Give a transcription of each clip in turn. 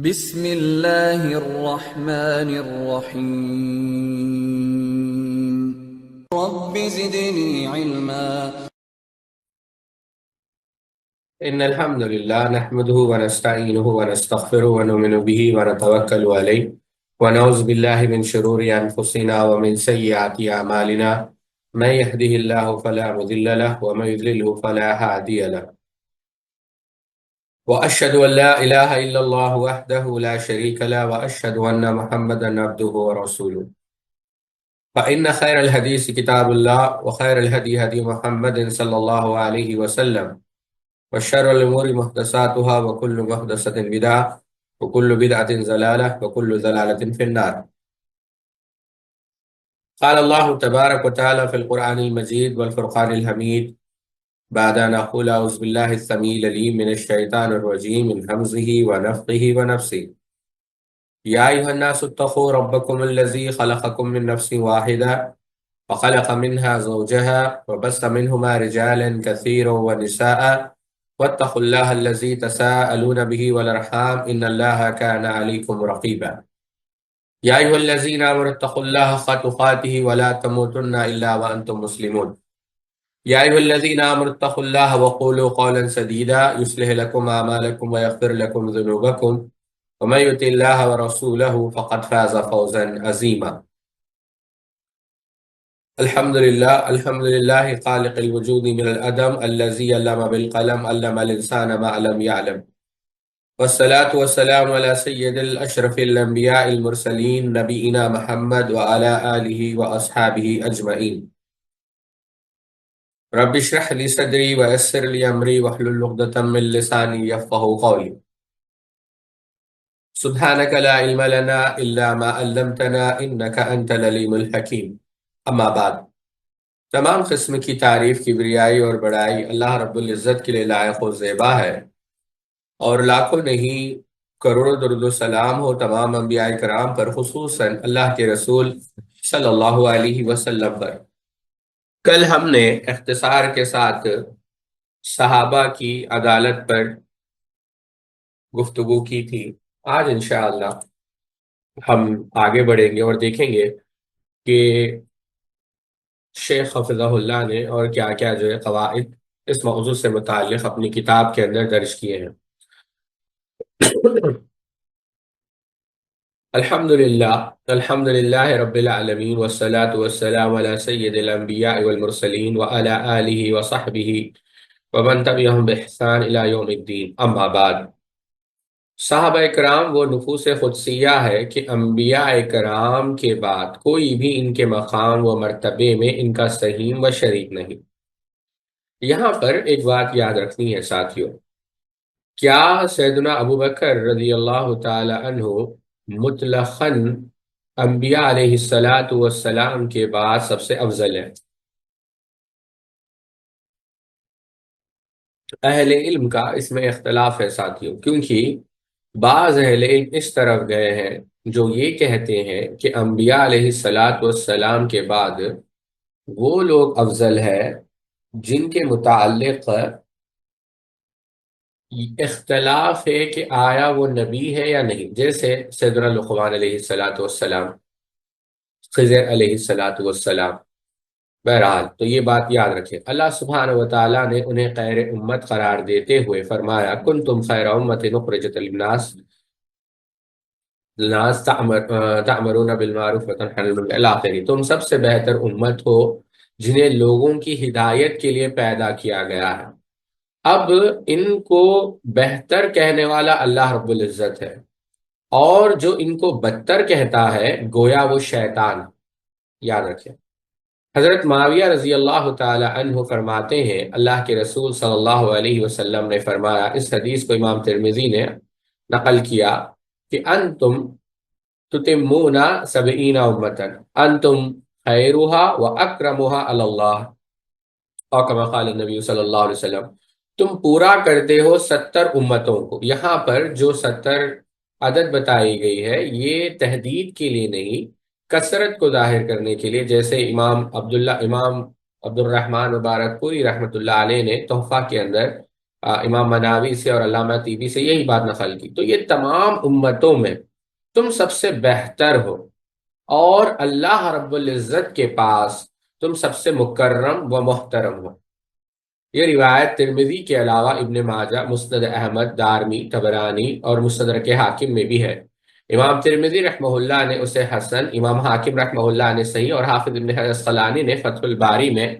بسم اللہ الرحمن الرحیم رب زدنی علما إن الحمد لله نحمده ونستعينه ونستغفره ونؤمن به ونتوكل عليه ونعوذ بالله من شرور أنفسنا ومن سيئات أعمالنا من يهده الله فلا مضل له ومن يضلله فلا هادي له وأشهد أن لا إله إلا الله وحده لا شريك له وأشهد أن محمدا عبده ورسوله فإن خير الحديث كتاب الله وخير الهدي هدي محمد صلى الله عليه وسلم وشر الأمور محدثاتها وكل محدثة بدعة وكل بدعة ضلالة وكل ضلالة في النار. قال الله تبارك وتعالى في القرآن المجيد والفرقان الحميد بعد أن أقول أعوذ بالله السميع العليم من الشيطان الرجيم من همزه ونفخه ونفسه. يا أيها الناس اتقوا ربكم الذي خلقكم من نفس واحدة وخلق منها زوجها وبث منهما رجالا كثيرا ونساء واتقوا الله الذي تساءلون به والأرحام إن الله كان عليكم رقيبا. يا أيها الذين آمنوا اتقوا الله حق تقاته ولا تموتن إلا وأنتم مسلمون. يا أيها الذين آمنوا اتقوا الله وقولوا قولا سديدا يصلح لكم أعمالكم ويغفر لكم ذنوبكم ومن يطع الله ورسوله فقد فاز فوزا عظيما. الحمد لله خالق الوجود من العدم الذي علم بالقلم علم الإنسان ما لم يعلم والصلاة والسلام على سيد الأشرف الأنبياء المرسلين نبينا محمد وعلى آله وأصحابه أجمعين. رب اشرح لي صدري ويسر لي أمري واحلل عقدة من لساني يفقهوا قولي. سبحانك لا علم لنا إلا ما علمتنا إنك أنت العليم الحكيم. اما بعد، تمام قسم کی تعریف، کبریائی اور بڑائی اللہ رب العزت کے لیے لائق و زیبا ہے، اور لاکھوں نہیں کروڑوں درود و سلام ہو تمام انبیاء کرام پر، خصوصاً اللہ کے رسول صلی اللہ علیہ وسلم پر۔ کل ہم نے اختصار کے ساتھ صحابہ کی عدالت پر گفتگو کی تھی۔ آج انشاءاللہ ہم آگے بڑھیں گے اور دیکھیں گے کہ شیخ حفظہ اللہ نے اور کیا کیا جو ہے قواعد اس موضوع سے متعلق اپنی کتاب کے اندر درج کیے ہیں۔ الحمدللہ رب العالمین والصلاة والسلام علی سید الانبیاء والمرسلین وعلی آلہ وصحبہ ومن تبعہم بإحسان الی یوم الدین، اما بعد۔ صحابہ کرام وہ نفوس قدسیہ ہے کہ انبیاء کرام کے بعد کوئی بھی ان کے مقام و مرتبے میں ان کا سہیم و شریک نہیں۔ یہاں پر ایک بات یاد رکھنی ہے ساتھیوں، کیا سیدنا ابو بکر رضی اللہ تعالی عنہ مطلقاً انبیاء علیہ السلام کے بعد سب سے افضل ہے؟ اہل علم کا اس میں اختلاف ہے ساتھیوں، کیونکہ بعض اہل علم اس طرف گئے ہیں جو یہ کہتے ہیں کہ انبیاء علیہ السلام کے بعد وہ لوگ افضل ہے جن کے متعلق اختلاف ہے کہ آیا وہ نبی ہے یا نہیں، جیسے سیدنا لقمان علیہ السلام، خضر علیہ السلام۔ بہرحال تو یہ بات یاد رکھیں، اللہ سبحانہ وتعالیٰ نے انہیں خیر امت قرار دیتے ہوئے فرمایا کنتم خیر امت اخرجت للناس تأمرون بالمعروف وتنہون عن المنکر الی آخر، تم سب سے بہتر امت ہو جنہیں لوگوں کی ہدایت کے لیے پیدا کیا گیا ہے۔ اب ان کو بہتر کہنے والا اللہ رب العزت ہے، اور جو ان کو بدتر کہتا ہے گویا وہ شیطان۔ یاد رکھیں، حضرت معاویہ رضی اللہ تعالی عنہ فرماتے ہیں اللہ کے رسول صلی اللہ علیہ وسلم نے فرمایا، اس حدیث کو امام ترمذی نے نقل کیا کہ انتم تتمون 70 امتن انتم خیرها واکرمها علی اللہ، اور کما قال النبی صلی اللہ علیہ وسلم، تم پورا کرتے ہو 70 امتوں کو۔ یہاں پر جو 70 عدد بتائی گئی ہے یہ تحدید کے لیے نہیں، کثرت کو ظاہر کرنے کے لیے، جیسے امام عبد الرحمن مبارک پوری رحمۃ اللہ علیہ نے تحفہ کے اندر امام مناوی سے اور علامہ طیبی سے یہی بات نقل کی۔ تو یہ تمام امتوں میں تم سب سے بہتر ہو، اور اللہ رب العزت کے پاس تم سب سے مکرم و محترم ہو۔ یہ روایت ترمذی کے علاوہ ابن ماجہ، مسند احمد، دارمی، طبرانی اور مستدرک حاکم میں بھی ہے۔ امام ترمذی رحمہ اللہ نے اسے حسن، امام حاکم رحمہ اللہ نے صحیح، اور حافظ ابن حجر اسقلانی نے فتح الباری میں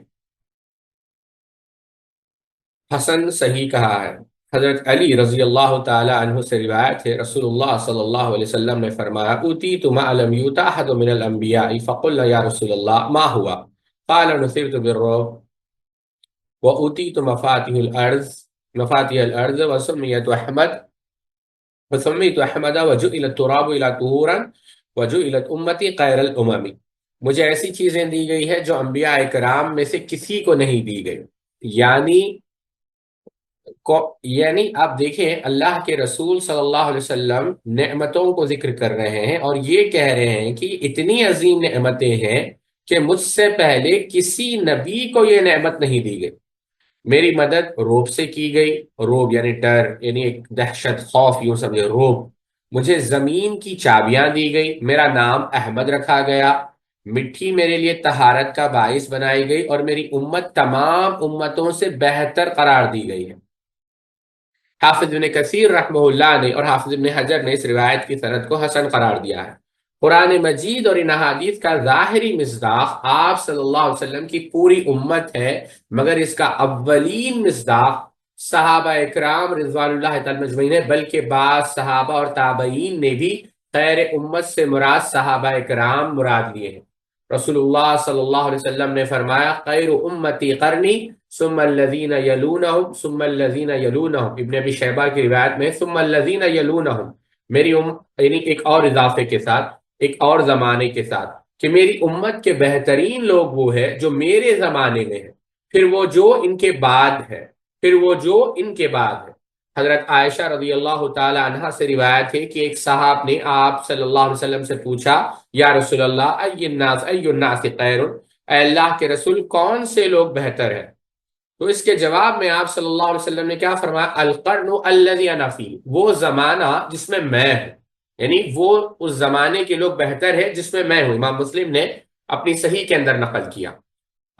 حسن صحیح کہا ہے۔ حضرت علی رضی اللہ تعالی عنہ سے روایت ہے، رسول اللہ صلی اللہ علیہ وسلم نے فرمایا: اوتیت ما لم یؤت احد من الانبیاء فقلنا یا رسول اللہ ما ہوا؟ قال نصرت بالرعب وأوتيت مفاتيح الأرض وسميت أحمد وجعل التراب إلى طهورا وجعلت أمتي خير الأمم۔ مجھے ایسی چیزیں دی گئی ہے جو انبیاء کرام میں سے کسی کو نہیں دی گئی۔ یعنی آپ دیکھیں، اللہ کے رسول صلی اللہ علیہ وسلم نعمتوں کو ذکر کر رہے ہیں اور یہ کہہ رہے ہیں کہ اتنی عظیم نعمتیں ہیں کہ مجھ سے پہلے کسی نبی کو یہ نعمت نہیں دی گئی۔ میری مدد روب سے کی گئی، روب یعنی ڈر، یعنی ایک دہشت، خوف، یوں سمجھے روب۔ مجھے زمین کی چابیاں دی گئی، میرا نام احمد رکھا گیا، مٹی میرے لیے طہارت کا باعث بنائی گئی، اور میری امت تمام امتوں سے بہتر قرار دی گئی ہے۔ حافظ ابن کثیر رحمہ اللہ نے اور حافظ ابن حجر نے اس روایت کی سند کو حسن قرار دیا ہے۔ قرآن مجید اور ان احادیث کا ظاہری مصداق آپ صلی اللہ علیہ وسلم کی پوری امت ہے، مگر اس کا اولین مصداق صحابہ اکرام رضوان اللہ تعالی مجمعین ہے، بلکہ بعض صحابہ اور تابعین نے بھی خیر امت سے مراد صحابہ اکرام مراد لیے ہیں۔ رسول اللہ صلی اللہ علیہ وسلم نے فرمایا: خیر امتی قرنی ثم الذین یلونہم ثم الذین یلونہم۔ ابن ابی شیبہ کی روایت میں ثم الذین یلونہم، میری یعنی ایک اور اضافے کے ساتھ، ایک اور زمانے کے ساتھ، کہ میری امت کے بہترین لوگ وہ ہے جو میرے زمانے میں ہے، پھر وہ جو ان کے بعد ہے، پھر وہ جو ان کے بعد ہے۔ حضرت عائشہ رضی اللہ تعالی عنہا سے روایت ہے کہ ایک صاحب نے آپ صلی اللہ علیہ وسلم سے پوچھا: یا رسول اللہ، ای الناس خیر؟ اے اللہ کے رسول، کون سے لوگ بہتر ہیں؟ تو اس کے جواب میں آپ صلی اللہ علیہ وسلم نے کیا فرمایا؟ القرن الذی انا فیہ، وہ زمانہ جس میں میں ہوں، یعنی وہ اس زمانے کے لوگ بہتر ہے جس میں میں ہوں۔ امام مسلم نے اپنی صحیح کے اندر نقل کیا۔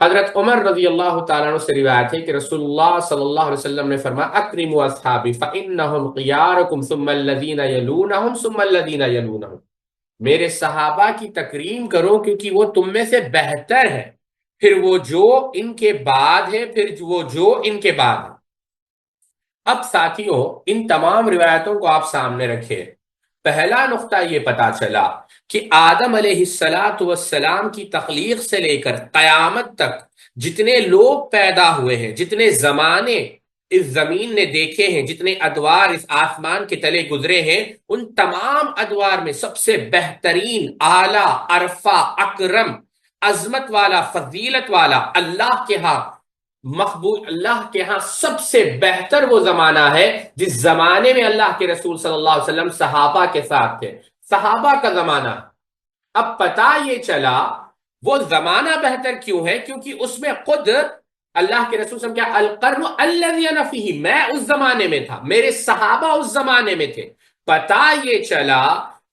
حضرت عمر رضی اللہ تعالیٰ عنہ سے روایت ہے کہ رسول اللہ صلی اللہ علیہ وسلم نے فرمایا: اکرموا اصحابی فانہم خیارکم ثم الذین یلونہم ثم الذین یلونہم۔ میرے صحابہ کی تکریم کرو کیونکہ وہ تم میں سے بہتر ہے، پھر وہ جو ان کے بعد ہے، پھر وہ جو ان کے بعد ہے۔ اب ساتھیوں، ان تمام روایتوں کو آپ سامنے رکھیں۔ پہلا نقطہ یہ پتا چلا کہ آدم علیہ السلام کی تخلیق سے لے کر قیامت تک جتنے لوگ پیدا ہوئے ہیں، جتنے زمانے اس زمین نے دیکھے ہیں، جتنے ادوار اس آسمان کے تلے گزرے ہیں، ان تمام ادوار میں سب سے بہترین، اعلیٰ، عرفہ، اکرم، عظمت والا، فضیلت والا، اللہ کے ہاں مقبول، اللہ کے ہاں سب سے بہتر وہ زمانہ ہے جس زمانے میں اللہ کے رسول صلی اللہ علیہ وسلم صحابہ کے ساتھ تھے، صحابہ کا زمانہ۔ اب پتہ یہ چلا وہ زمانہ بہتر کیوں ہے، کیونکہ اس میں خود اللہ کے رسول صلی اللہ علیہ وسلم کیا القرن الذی انا فیہ، میں اس زمانے میں تھا، میرے صحابہ اس زمانے میں تھے۔ پتہ یہ چلا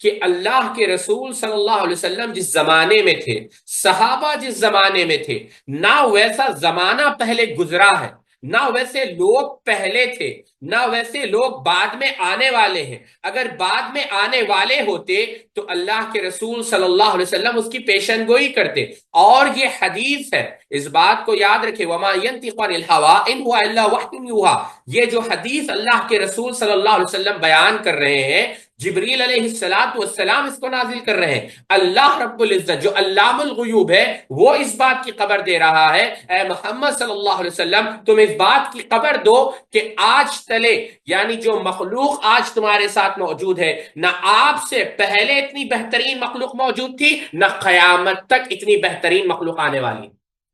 کہ اللہ کے رسول صلی اللہ علیہ وسلم جس زمانے میں تھے، صحابہ جس زمانے میں تھے، نہ ویسا زمانہ پہلے گزرا ہے، نہ ویسے لوگ پہلے تھے، نہ ویسے لوگ بعد میں آنے والے ہیں۔ اگر بعد میں آنے والے ہوتے تو اللہ کے رسول صلی اللہ علیہ وسلم اس کی پیشن گوئی کرتے۔ اور یہ حدیث ہے، اس بات کو یاد رکھے، وما ينطق عن الهوى ان هو الا وحی یوحى، یہ جو حدیث اللہ کے رسول صلی اللہ علیہ وسلم بیان کر رہے ہیں، جبریل علیہ السلام اس کو نازل کر رہے ہیں۔ اللہ رب العزت جو علام الغیوب ہے وہ اس بات کی خبر دے رہا ہے، اے محمد صلی اللہ علیہ وسلم تم اس بات کی خبر دو کہ آج تلے، یعنی جو مخلوق آج تمہارے ساتھ موجود ہے، نہ آپ سے پہلے اتنی بہترین مخلوق موجود تھی، نہ قیامت تک اتنی بہترین مخلوق آنے والی۔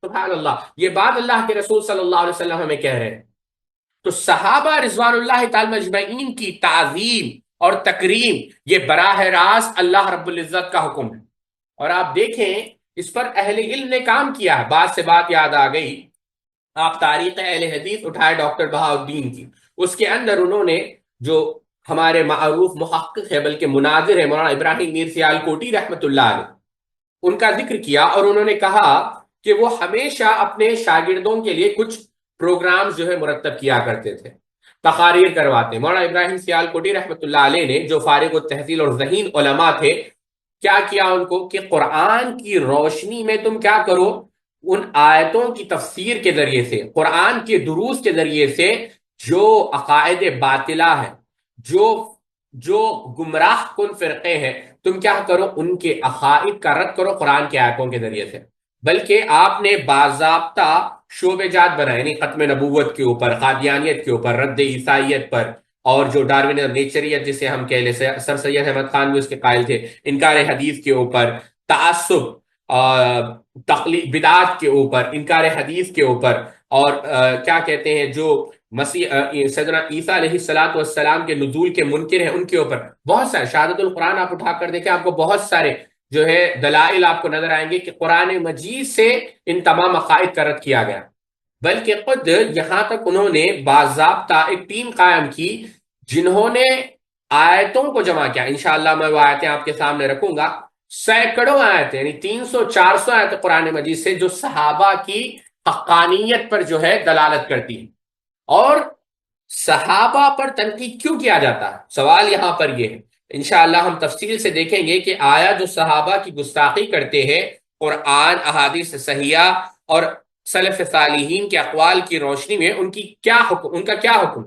سبحان اللہ، یہ بات اللہ کے رسول صلی اللہ علیہ وسلم ہمیں کہہ رہے ہیں۔ تو صحابہ رضوان اللہ تعالی مجمعین کی تعظیم اور تکریم یہ براہ راست اللہ رب العزت کا حکم ہے۔ اور آپ دیکھیں اس پر اہل علم نے کام کیا ہے۔ بات سے بات یاد آ گئی، آپ تاریخ اہل حدیث اٹھائے ڈاکٹر بہاؤالدین کی، اس کے اندر انہوں نے جو ہمارے معروف محقق ہے بلکہ مناظر ہے مولانا ابراہیم میر سیالکوٹی رحمۃ اللہ علیہ، ان کا ذکر کیا، اور انہوں نے کہا کہ وہ ہمیشہ اپنے شاگردوں کے لیے کچھ پروگرامز جو ہے مرتب کیا کرتے تھے، تقاریر کرواتے. مولانا ابراہیم سیالکوٹی رحمۃ اللہ علیہ نے جو فارغ التحصیل اور ذہین علماء تھے، کیا کیا ان کو کہ قرآن کی روشنی میں تم کیا کرو، ان آیتوں کی تفسیر کے ذریعے سے، قرآن کے دروس کے ذریعے سے جو عقائد باطلہ ہیں، جو جو گمراہ کن فرقے ہیں، تم کیا کرو، ان کے عقائد کا رد کرو قرآن کے آیتوں کے ذریعے سے. بلکہ آپ نے باضابطہ شعبے جات بنائے، یعنی ختم نبوت کے اوپر، قادیانیت کے اوپر، رد عیسائیت پر، اور جو ڈاروین اور نیچریت جسے ہم کہہ لیں، سر سید احمد خان بھی اس کے قائل تھے، انکار حدیث کے اوپر، تعصب، تقلید، بدعات کے اوپر، انکار حدیث کے اوپر، اور کیا کہتے ہیں جو مسیح سیدنا عیسیٰ علیہ الصلوۃ والسلام کے نزول کے منکر ہیں ان کے اوپر بہت سارے. شہادت القرآن آپ اٹھا کر دیکھیں، آپ کو بہت سارے جو ہے دلائل آپ کو نظر آئیں گے کہ قرآن مجید سے ان تمام عقائد کا رد کیا گیا. بلکہ خود یہاں تک انہوں نے باضابطہ ایک ٹیم قائم کی جنہوں نے آیتوں کو جمع کیا. انشاءاللہ میں وہ آیتیں آپ کے سامنے رکھوں گا. سینکڑوں آیتیں، یعنی 300 400 آیتیں قرآن مجید سے جو صحابہ کی حقانیت پر جو ہے دلالت کرتی ہیں. اور صحابہ پر تنقید کیوں کیا جاتا ہے، سوال یہاں پر یہ ہے. انشاءاللہ ہم تفصیل سے دیکھیں گے کہ آیا جو صحابہ کی گستاخی کرتے ہیں قرآن، احادیث صحیحہ اور سلف صالحین کے اقوال کی روشنی میں ان کا کیا حکم.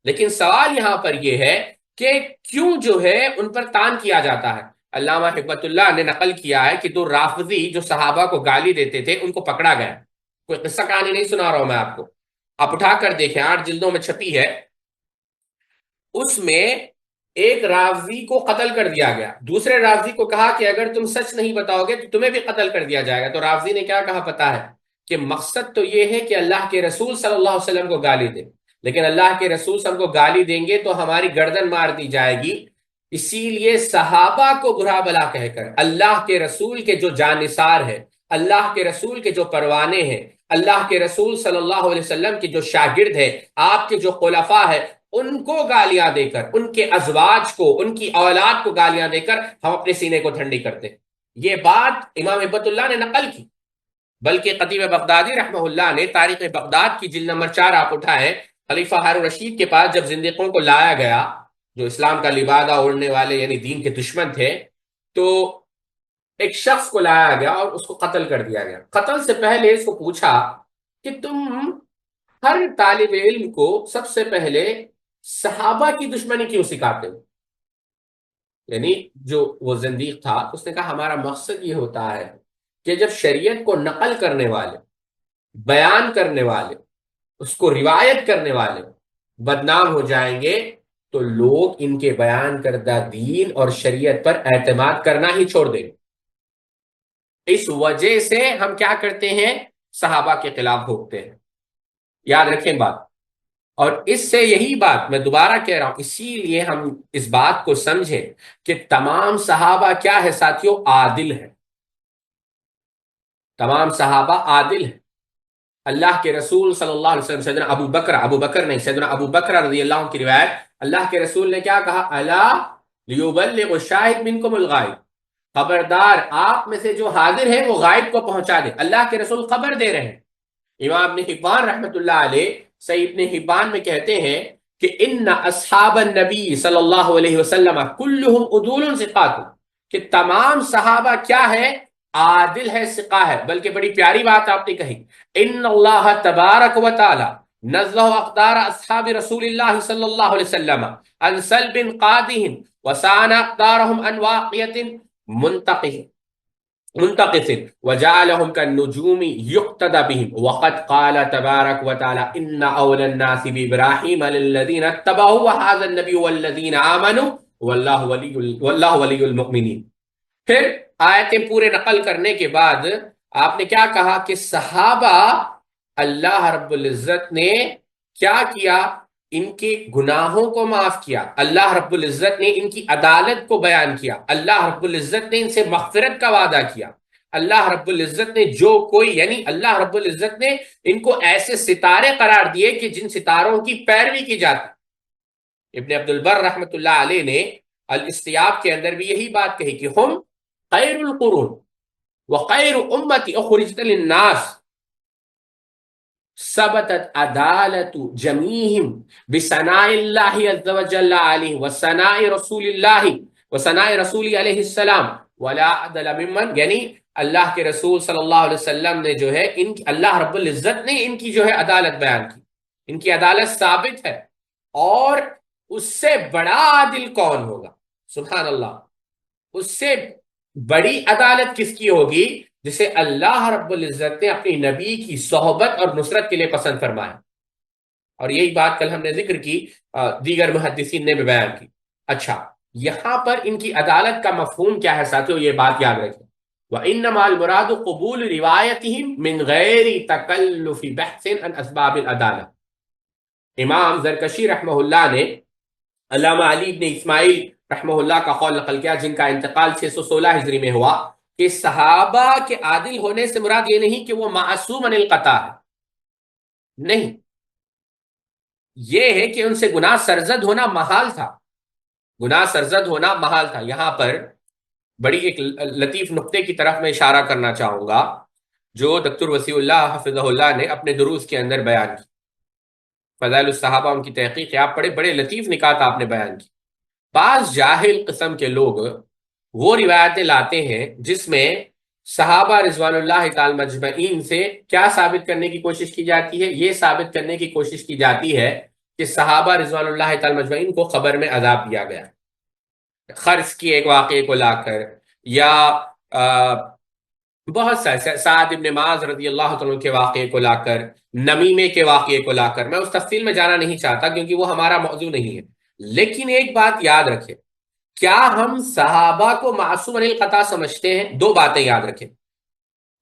لیکن سوال یہاں پر یہ ہے کہ کیوں جو ہے ان پر تان کیا جاتا ہے. علامہ حکمت اللہ نے نقل کیا ہے کہ دو رافضی جو صحابہ کو گالی دیتے تھے ان کو پکڑا گیا. کوئی قصہ کہانی نہیں سنا رہا ہوں میں آپ کو، آپ اٹھا کر دیکھیں، 8 جلدوں میں چھپی ہے. اس میں ایک رافضی کو قتل کر دیا گیا. دوسرے رافضی کو کہا کہ اگر تم سچ نہیں بتاؤ گے تو تمہیں بھی قتل کر دیا جائے گا. تو رافضی نے کیا کہا پتا ہے کہ مقصد تو یہ ہے کہ اللہ کے رسول صلی اللہ علیہ وسلم کو گالی دے، لیکن اللہ کے رسول صلی اللہ علیہ وسلم کو گالی دیں گے تو ہماری گردن مار دی جائے گی. اسی لیے صحابہ کو برا بلا کہہ کر اللہ کے رسول کے جو جانثار ہے، اللہ کے رسول کے جو پروانے ہیں، اللہ کے رسول صلی اللہ علیہ وسلم کے جو شاگرد ہے، آپ کے جو خلفاء ہے، ان کو گالیاں دے کر، ان کے ازواج کو، ان کی اولاد کو گالیاں دے کر ہم اپنے سینے کو ٹھنڈی کرتے. یہ بات امام ہبت اللہ نے نقل کی. بلکہ خطیب بغدادی رحمہ اللہ نے تاریخ بغداد کی جلد نمبر 4 آپ اٹھائیں، خلیفہ ہارون رشید کے پاس جب زندیقوں کو لایا گیا جو اسلام کا لبادہ اوڑھنے والے یعنی دین کے دشمن تھے، تو ایک شخص کو لایا گیا اور اس کو قتل کر دیا گیا. قتل سے پہلے اس کو پوچھا کہ تم ہر طالب علم کو سب سے پہلے صحابہ کی دشمنی کیوں سکھاتے ہو؟ یعنی جو وہ زندیق تھا اس نے کہا ہمارا مقصد یہ ہوتا ہے کہ جب شریعت کو نقل کرنے والے، بیان کرنے والے، اس کو روایت کرنے والے بدنام ہو جائیں گے تو لوگ ان کے بیان کردہ دین اور شریعت پر اعتماد کرنا ہی چھوڑ دیں. اس وجہ سے ہم کیا کرتے ہیں، صحابہ کے خلاف بھوکتے ہیں. یاد رکھیں بات. اور اس سے یہی بات میں دوبارہ کہہ رہا ہوں، اسی لیے ہم اس بات کو سمجھیں کہ تمام صحابہ کیا ہے ساتھیوں، عادل ہے. تمام صحابہ عادل ہیں. اللہ کے رسول صلی اللہ علیہ وسلم، سیدنا ابو بکر رضی اللہ عنہ کی روایت، اللہ کے رسول نے کیا کہا، الا لیبلغ الشاہد منکم الغائب، خبردار آپ میں سے جو حاضر ہے وہ غائب کو پہنچا دے. اللہ کے رسول خبر دے رہے ہیں. امام ابن حبان رحمۃ اللہ علیہ صحیح ابن حبان میں کہتے ہیں کہ ان اصحاب النبی صلی اللہ علیہ وسلم کلہم عدول ثقات، کہ تمام صحابہ کیا ہے، عادل ہے، ثقہ ہے. بلکہ بڑی پیاری بات آپ نے کہی، ان اللہ تبارک و تعالی نزہ اقدار اصحاب رسول اللہ صلی اللہ علیہ وسلم عن سلب قادہم وسان اقدارہم عن واقعیت منتقص وجعلهم كالنجوم يقتدى بهم وقد قال تبارك وتعالى ان اولى الناس بابراهيم للذين اتبعوا وهذا النبي والذين امنوا والله ولي المؤمنين. پھر آیتیں پورے نقل کرنے کے بعد آپ نے کیا کہا کہ صحابہ اللہ رب العزت نے کیا کیا، ان کے گناہوں کو معاف کیا. اللہ رب العزت نے ان کی عدالت کو بیان کیا. اللہ رب العزت نے ان سے مغفرت کا وعدہ کیا. اللہ رب العزت نے جو کوئی، یعنی اللہ رب العزت نے ان کو ایسے ستارے قرار دیے کہ جن ستاروں کی پیروی کی جاتی. ابن عبد البر رحمۃ اللہ علیہ نے الاستیاب کے اندر بھی یہی بات کہی کہ ہم خیر القرون وخیر امتی اخرجت للناس ثبتت عدالت جمیعہم بثناء اللہ عز وجل علیہ وثناء رسول اللہ وثناء رسول علیہ السلام ولا عدل ممن، یعنی اللہ کے رسول صلی اللہ علیہ وسلم نے جو ہے اللہ رب العزت نے ان کی جو ہے عدالت بیان کی، ان کی عدالت ثابت ہے، اور اس سے بڑا عادل کون ہوگا؟ سبحان اللہ، اس سے بڑی عدالت کس کی ہوگی؟ جسے اللہ رب العزت نے اپنی نبی کی صحبت اور نصرت کے لیے پسند فرمایا۔ اور یہی بات کل ہم نے ذکر کی، دیگر محدثین نے بھی بیان کی۔ اچھا، یہاں پر ان کی عدالت کا مفہوم کیا ہے ساتھیو؟ یہ بات یاد رکھیں، وَإِنَّمَا الْمُرَادُ قبول روایتہم من غیر تکلف بحث عن اسباب العدالہ۔ امام زرکشی رحمہ اللہ نے علامہ علی بن اسماعیل رحمہ اللہ کا قول نقل کیا، جن کا انتقال 616 ہجری میں ہوا، کہ صحابہ کے عادل ہونے سے مراد یہ نہیں کہ وہ معصوم عن الخطا ہے، نہیں، یہ ہے کہ ان سے گناہ سرزد ہونا محال تھا، گناہ سرزد ہونا محال تھا۔ یہاں پر بڑی ایک لطیف نقطے کی طرف میں اشارہ کرنا چاہوں گا، جو دکتر وسیع اللہ حفظہ اللہ نے اپنے دروس کے اندر بیان کی، فضائل الصحابہ ان کی تحقیق ہے، آپ پڑھے، بڑے لطیف نکات آپ نے بیان کی۔ بعض جاہل قسم کے لوگ وہ روایتیں لاتے ہیں جس میں صحابہ رضوان اللہ تعالی مجمعین سے کیا ثابت کرنے کی کوشش کی جاتی ہے؟ یہ ثابت کرنے کی کوشش کی جاتی ہے کہ صحابہ رضوان اللہ تعالی مجمعین کو قبر میں عذاب دیا گیا، خرچ کی ایک واقعے کو لا کر، یا بہت سارے سعد ابن معاذ رضی اللہ عنہ کے واقعے کو لا کر، نمیمے کے واقعے کو لا کر۔ میں اس تفصیل میں جانا نہیں چاہتا کیونکہ وہ ہمارا موضوع نہیں ہے، لیکن ایک بات یاد رکھیں، کیا ہم صحابہ کو معصوم عن الخطا سمجھتے ہیں؟ دو باتیں یاد رکھیں،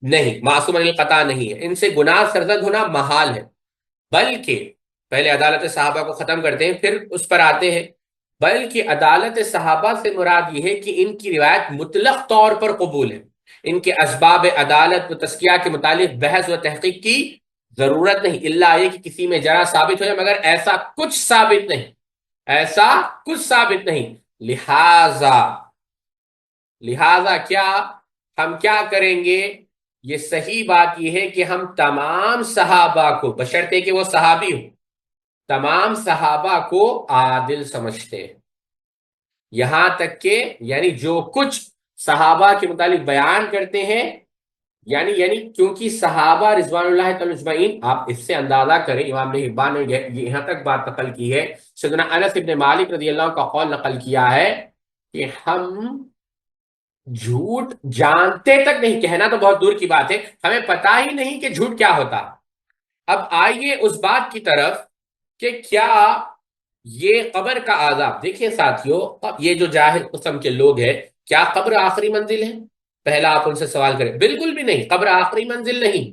نہیں، معصوم عن الخطا نہیں ہے، ان سے گناہ سرزد ہونا محال ہے، بلکہ پہلے عدالت صحابہ کو ختم کرتے ہیں پھر اس پر آتے ہیں، بلکہ عدالت صحابہ سے مراد یہ ہے کہ ان کی روایت مطلق طور پر قبول ہے، ان کے اسباب عدالت و تزکیہ کے متعلق بحث و تحقیق کی ضرورت نہیں، الا یہ کہ کسی میں جرا ثابت ہو جائے، مگر ایسا کچھ ثابت نہیں، ایسا کچھ ثابت نہیں۔ لہذا کیا ہم کیا کریں گے؟ یہ صحیح بات یہ ہے کہ ہم تمام صحابہ کو، بشرطے کہ وہ صحابی ہوں، تمام صحابہ کو عادل سمجھتے ہیں، یہاں تک کہ یعنی جو کچھ صحابہ کے متعلق بیان کرتے ہیں، یعنی کیونکہ صحابہ رضوان اللہ تعالی اجمعین، آپ اس سے اندازہ کریں، امام نے حبان نے یہاں تک بات نقل کی ہے، سیدنا انس ابن مالک رضی اللہ عنہ کا قول نقل کیا ہے کہ ہم جھوٹ جانتے تک نہیں، کہنا تو بہت دور کی بات ہے، ہمیں پتا ہی نہیں کہ جھوٹ کیا ہوتا۔ اب آئیے اس بات کی طرف کہ کیا یہ قبر کا عذاب، دیکھیں ساتھیو، یہ جو جاہل قسم کے لوگ ہیں، کیا قبر آخری منزل ہے؟ پہلا آپ ان سے سوال کریں، بالکل بھی نہیں، قبر آخری منزل نہیں،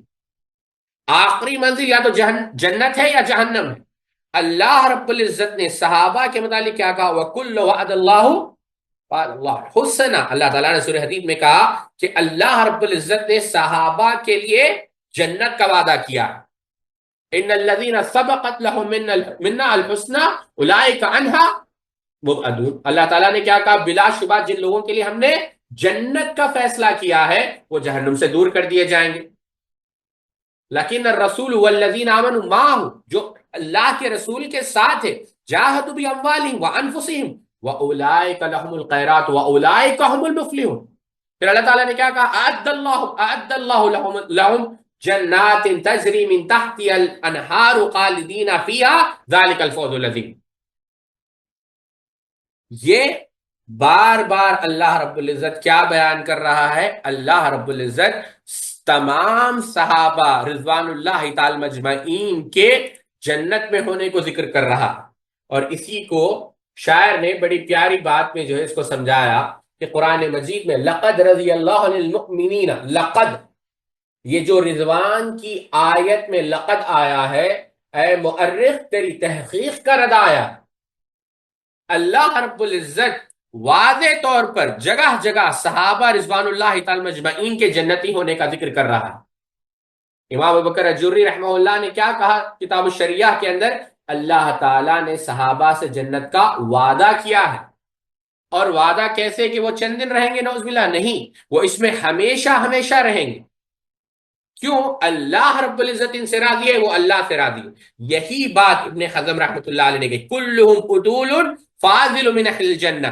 آخری منزل یا تو جنت ہے یا جہنم ہے۔ اللہ رب العزت نے صحابہ کے متعلق کیا کہا؟ وَكُلُّ وَعَدَ اللَّهُ حسنا، اللہ تعالیٰ نے سورہ حدید میں کہا کہ اللہ رب العزت نے صحابہ کے لیے جنت کا وعدہ کیا، ان الذین سبقت لهم منا الحسنى اولئک عنہا مبعدون۔ اللہ تعالیٰ نے کیا کہا؟ بلا شبہ جن لوگوں کے لیے ہم نے جنت کا فیصلہ کیا ہے وہ جہنم سے دور کر دیے جائیں گے۔ لیکن الرسول والذین آمنوا معه، جو اللہ کے رسول کے ساتھ ہے، جاہدوا باموالہم وانفسہم واولئک لهم الخیرات واولئک هم المفلحون۔ پھر اللہ تعالیٰ نے کیا کہا؟ اعد اللہ لهم جنات تجری من تحتها الانہار خالدین فیہا ذلک الفوز العظیم۔ یہ بار بار اللہ رب العزت کیا بیان کر رہا ہے؟ اللہ رب العزت تمام صحابہ رضوان اللہ تعالی مجمعین کے جنت میں ہونے کو ذکر کر رہا، اور اسی کو شاعر نے بڑی پیاری بات میں جو ہے اس کو سمجھایا کہ قرآن مجید میں لقد رضی اللہ عن المؤمنین، لقد، یہ جو رضوان کی آیت میں لقد آیا ہے، اے مؤرخ تیری تحقیق کا رد آیا۔ اللہ رب العزت واضح طور پر جگہ جگہ صحابہ رضوان اللہ تعالی مجمعین کے جنتی ہونے کا ذکر کر رہا ہے۔ امام ابوبکر اجوری رحمہ اللہ نے کیا کہا کتاب الشریعہ کے اندر؟ اللہ تعالیٰ نے صحابہ سے جنت کا وعدہ کیا ہے، اور وعدہ کیسے کہ وہ چند دن رہیں گے؟ نعوذ باللہ نہیں، وہ اس میں ہمیشہ ہمیشہ رہیں گے۔ کیوں؟ اللہ رب العزت ان سے راضی ہے، وہ اللہ سے راضی ہے۔ یہی بات ابن حزم رحمۃ اللہ علیہ نے کہی، کلہم عدول فاضل من اہل الجنہ،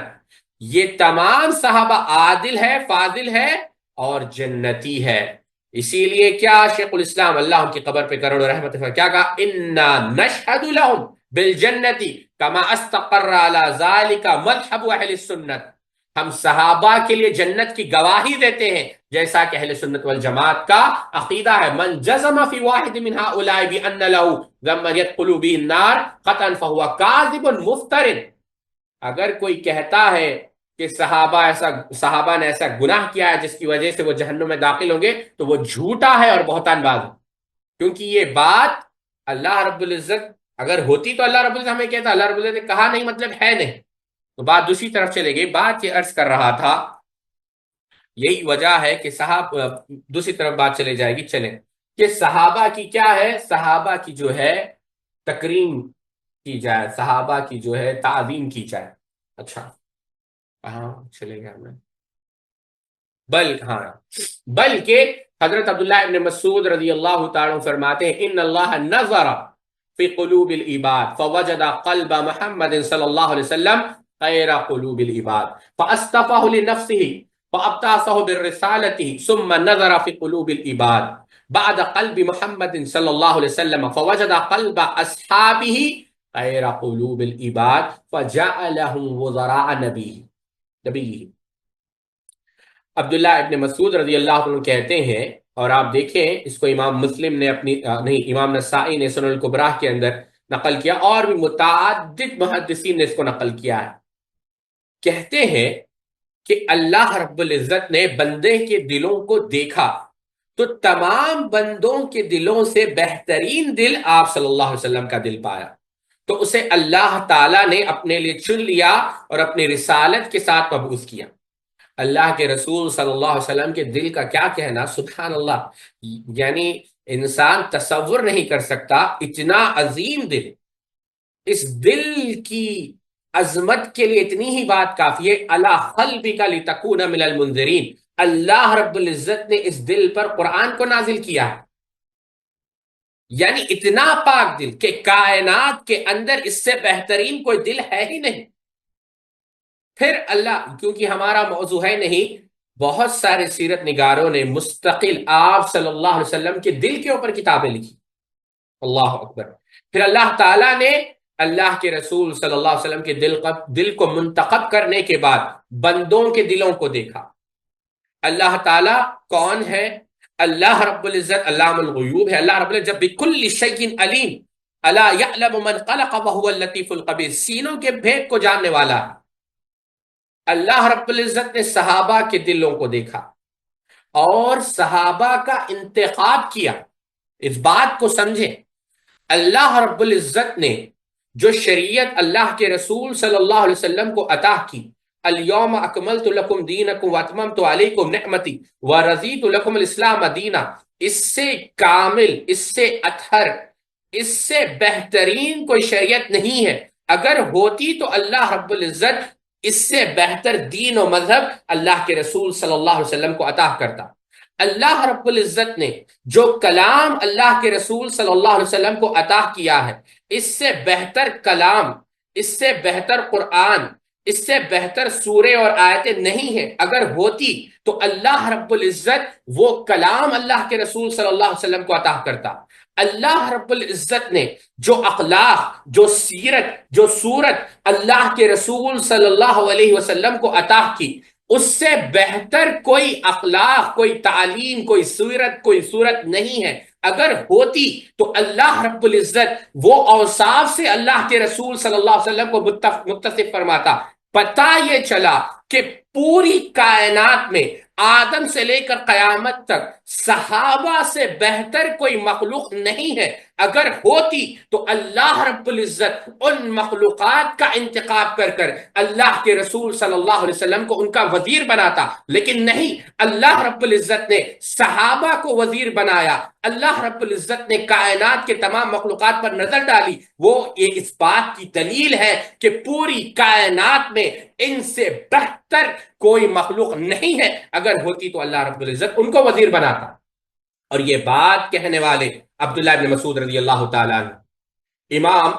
یہ تمام صحابہ عادل ہے، فاضل ہے اور جنتی ہے۔ اسی لیے کیا شیخ الاسلام اللہ ان کی قبر پہ کروڑوں رحمت ہے کیا کہا؟ انا نشہد لہم بالجنتی کما استقر علی ذالک مذہب اہل السنت، ہم صحابہ کے لیے جنت کی گواہی دیتے ہیں جیسا کہ اہل سنت والجماعت کا عقیدہ ہے۔ من جزم فی واحد من هؤلاء بان له ذم يدخل به النار قطعا فهو کاذب مفتر، اگر کوئی کہتا ہے کہ صحابہ نے ایسا گناہ کیا ہے جس کی وجہ سے وہ جہنم میں داخل ہوں گے، تو وہ جھوٹا ہے اور بہتان باز ہے، کیونکہ یہ بات اللہ رب العزت اگر ہوتی تو اللہ رب العزت ہمیں کہتا، اللہ رب العزت نے کہا نہیں مطلب ہے نہیں، تو بات دوسری طرف چلے گئی۔ بات یہ عرض کر رہا تھا، یہی وجہ ہے کہ دوسری طرف بات چلے جائے گی، چلیں کہ صحابہ کی کیا ہے، صحابہ کی جو ہے تکریم کی جائے، صحابہ کی جو ہے تعظیم کی جائے۔ اچھا کہاں چلے گئے ہمیں؟ بلکہ حضرت عبداللہ ابن مسعود رضی اللہ تعالیٰ فرماتے ہیں، ان اللہ نظر فی قلوب العباد فوجد قلب محمد صلی اللہ علیہ وسلم غیر قلوب العباد فاصطفاه لنفسه فابتعثه بالرسالة ثم نظر في قلوب العباد بعد قلب محمد صلی اللہ علیہ وسلم فوجد قلب اصحابه غیر قلوب العباد فجعلهم وزراء نبیه۔ عبداللہ ابن مسعود رضی اللہ عنہ کہتے ہیں، اور آپ دیکھیں اس کو امام مسلم نے امام نسائی نے سنن الکبریٰ کے اندر نقل کیا، اور بھی متعدد محدثین نے اس کو نقل کیا ہے، کہتے ہیں کہ اللہ رب العزت نے بندے کے دلوں کو دیکھا تو تمام بندوں کے دلوں سے بہترین دل آپ صلی اللہ علیہ وسلم کا دل پایا، تو اسے اللہ تعالیٰ نے اپنے لیے چن لیا اور اپنی رسالت کے ساتھ مبعوث کیا۔ اللہ کے رسول صلی اللہ علیہ وسلم کے دل کا کیا کہنا، سبحان اللہ، یعنی انسان تصور نہیں کر سکتا اتنا عظیم دل۔ اس دل کی عظمت کے لیے اتنی ہی بات کافی ہے، الا قلبک لتکون من المنذرین، اللہ رب العزت نے اس دل پر قرآن کو نازل کیا ہے، یعنی اتنا پاک دل کہ کائنات کے اندر اس سے بہترین کوئی دل ہے ہی نہیں۔ پھر اللہ، کیونکہ ہمارا موضوع ہے نہیں، بہت سارے سیرت نگاروں نے مستقل آپ صلی اللہ علیہ وسلم کے دل کے اوپر کتابیں لکھی، اللہ اکبر۔ پھر اللہ تعالیٰ نے اللہ کے رسول صلی اللہ علیہ وسلم کے دل کو منتخب کرنے کے بعد بندوں کے دلوں کو دیکھا۔ اللہ تعالیٰ کون ہے؟ اللہ رب العزت علام الغیوب ہے، اللہ رب العزت بکل شیء علیم، الا یعلم من خلق وهو اللطیف الخبیر، سینوں کے بھید کو جاننے والا ہے۔ اللہ رب العزت نے صحابہ کے دلوں کو دیکھا اور صحابہ کا انتخاب کیا۔ اس بات کو سمجھیں، اللہ رب العزت نے جو شریعت اللہ کے رسول صلی اللہ علیہ وسلم کو عطا کی، الیوم اکملت لکم دینکم واتممت علیکم نعمتی ورضیت لکم الاسلام دینا، اس سے کامل، اس سے اطہر، اس سے بہترین کوئی شریعت نہیں ہے۔ اگر ہوتی تو اللہ رب العزت اس سے بہتر دین و مذہب اللہ کے رسول صلی اللہ علیہ وسلم کو عطا کرتا۔ اللہ رب العزت نے جو کلام اللہ کے رسول صلی اللہ علیہ وسلم کو عطا کیا ہے، اس سے بہتر کلام، اس سے بہتر قرآن، اس سے بہتر سورے اور آیتیں نہیں ہیں۔ اگر ہوتی تو اللہ رب العزت وہ کلام اللہ کے رسول صلی اللہ علیہ وسلم کو عطا کرتا۔ اللہ رب العزت نے جو اخلاق، جو سیرت، جو صورت اللہ کے رسول صلی اللہ علیہ وسلم کو عطا کی، اس سے بہتر کوئی اخلاق، کوئی تعلیم، کوئی سیرت، کوئی صورت نہیں ہے۔ اگر ہوتی تو اللہ رب العزت وہ اوصاف سے اللہ کے رسول صلی اللہ علیہ وسلم کو متصف فرماتا۔ پتہ یہ چلا کہ پوری کائنات میں آدم سے لے کر قیامت تک صحابہ سے بہتر کوئی مخلوق نہیں ہے۔ اگر ہوتی تو اللہ رب العزت ان مخلوقات کا انتخاب کر کر اللہ کے رسول صلی اللہ علیہ وسلم کو ان کا وزیر بناتا، لیکن نہیں، اللہ رب العزت نے صحابہ کو وزیر بنایا۔ اللہ رب العزت نے کائنات کے تمام مخلوقات پر نظر ڈالی، وہ یہ اس بات کی دلیل ہے کہ پوری کائنات میں ان سے بہتر کوئی مخلوق نہیں ہے، اگر ہوتی تو اللہ رب العزت ان کو وزیر بناتا۔ اور یہ بات کہنے والے عبداللہ ابن مسعود رضی اللہ تعالیٰ عنہ، امام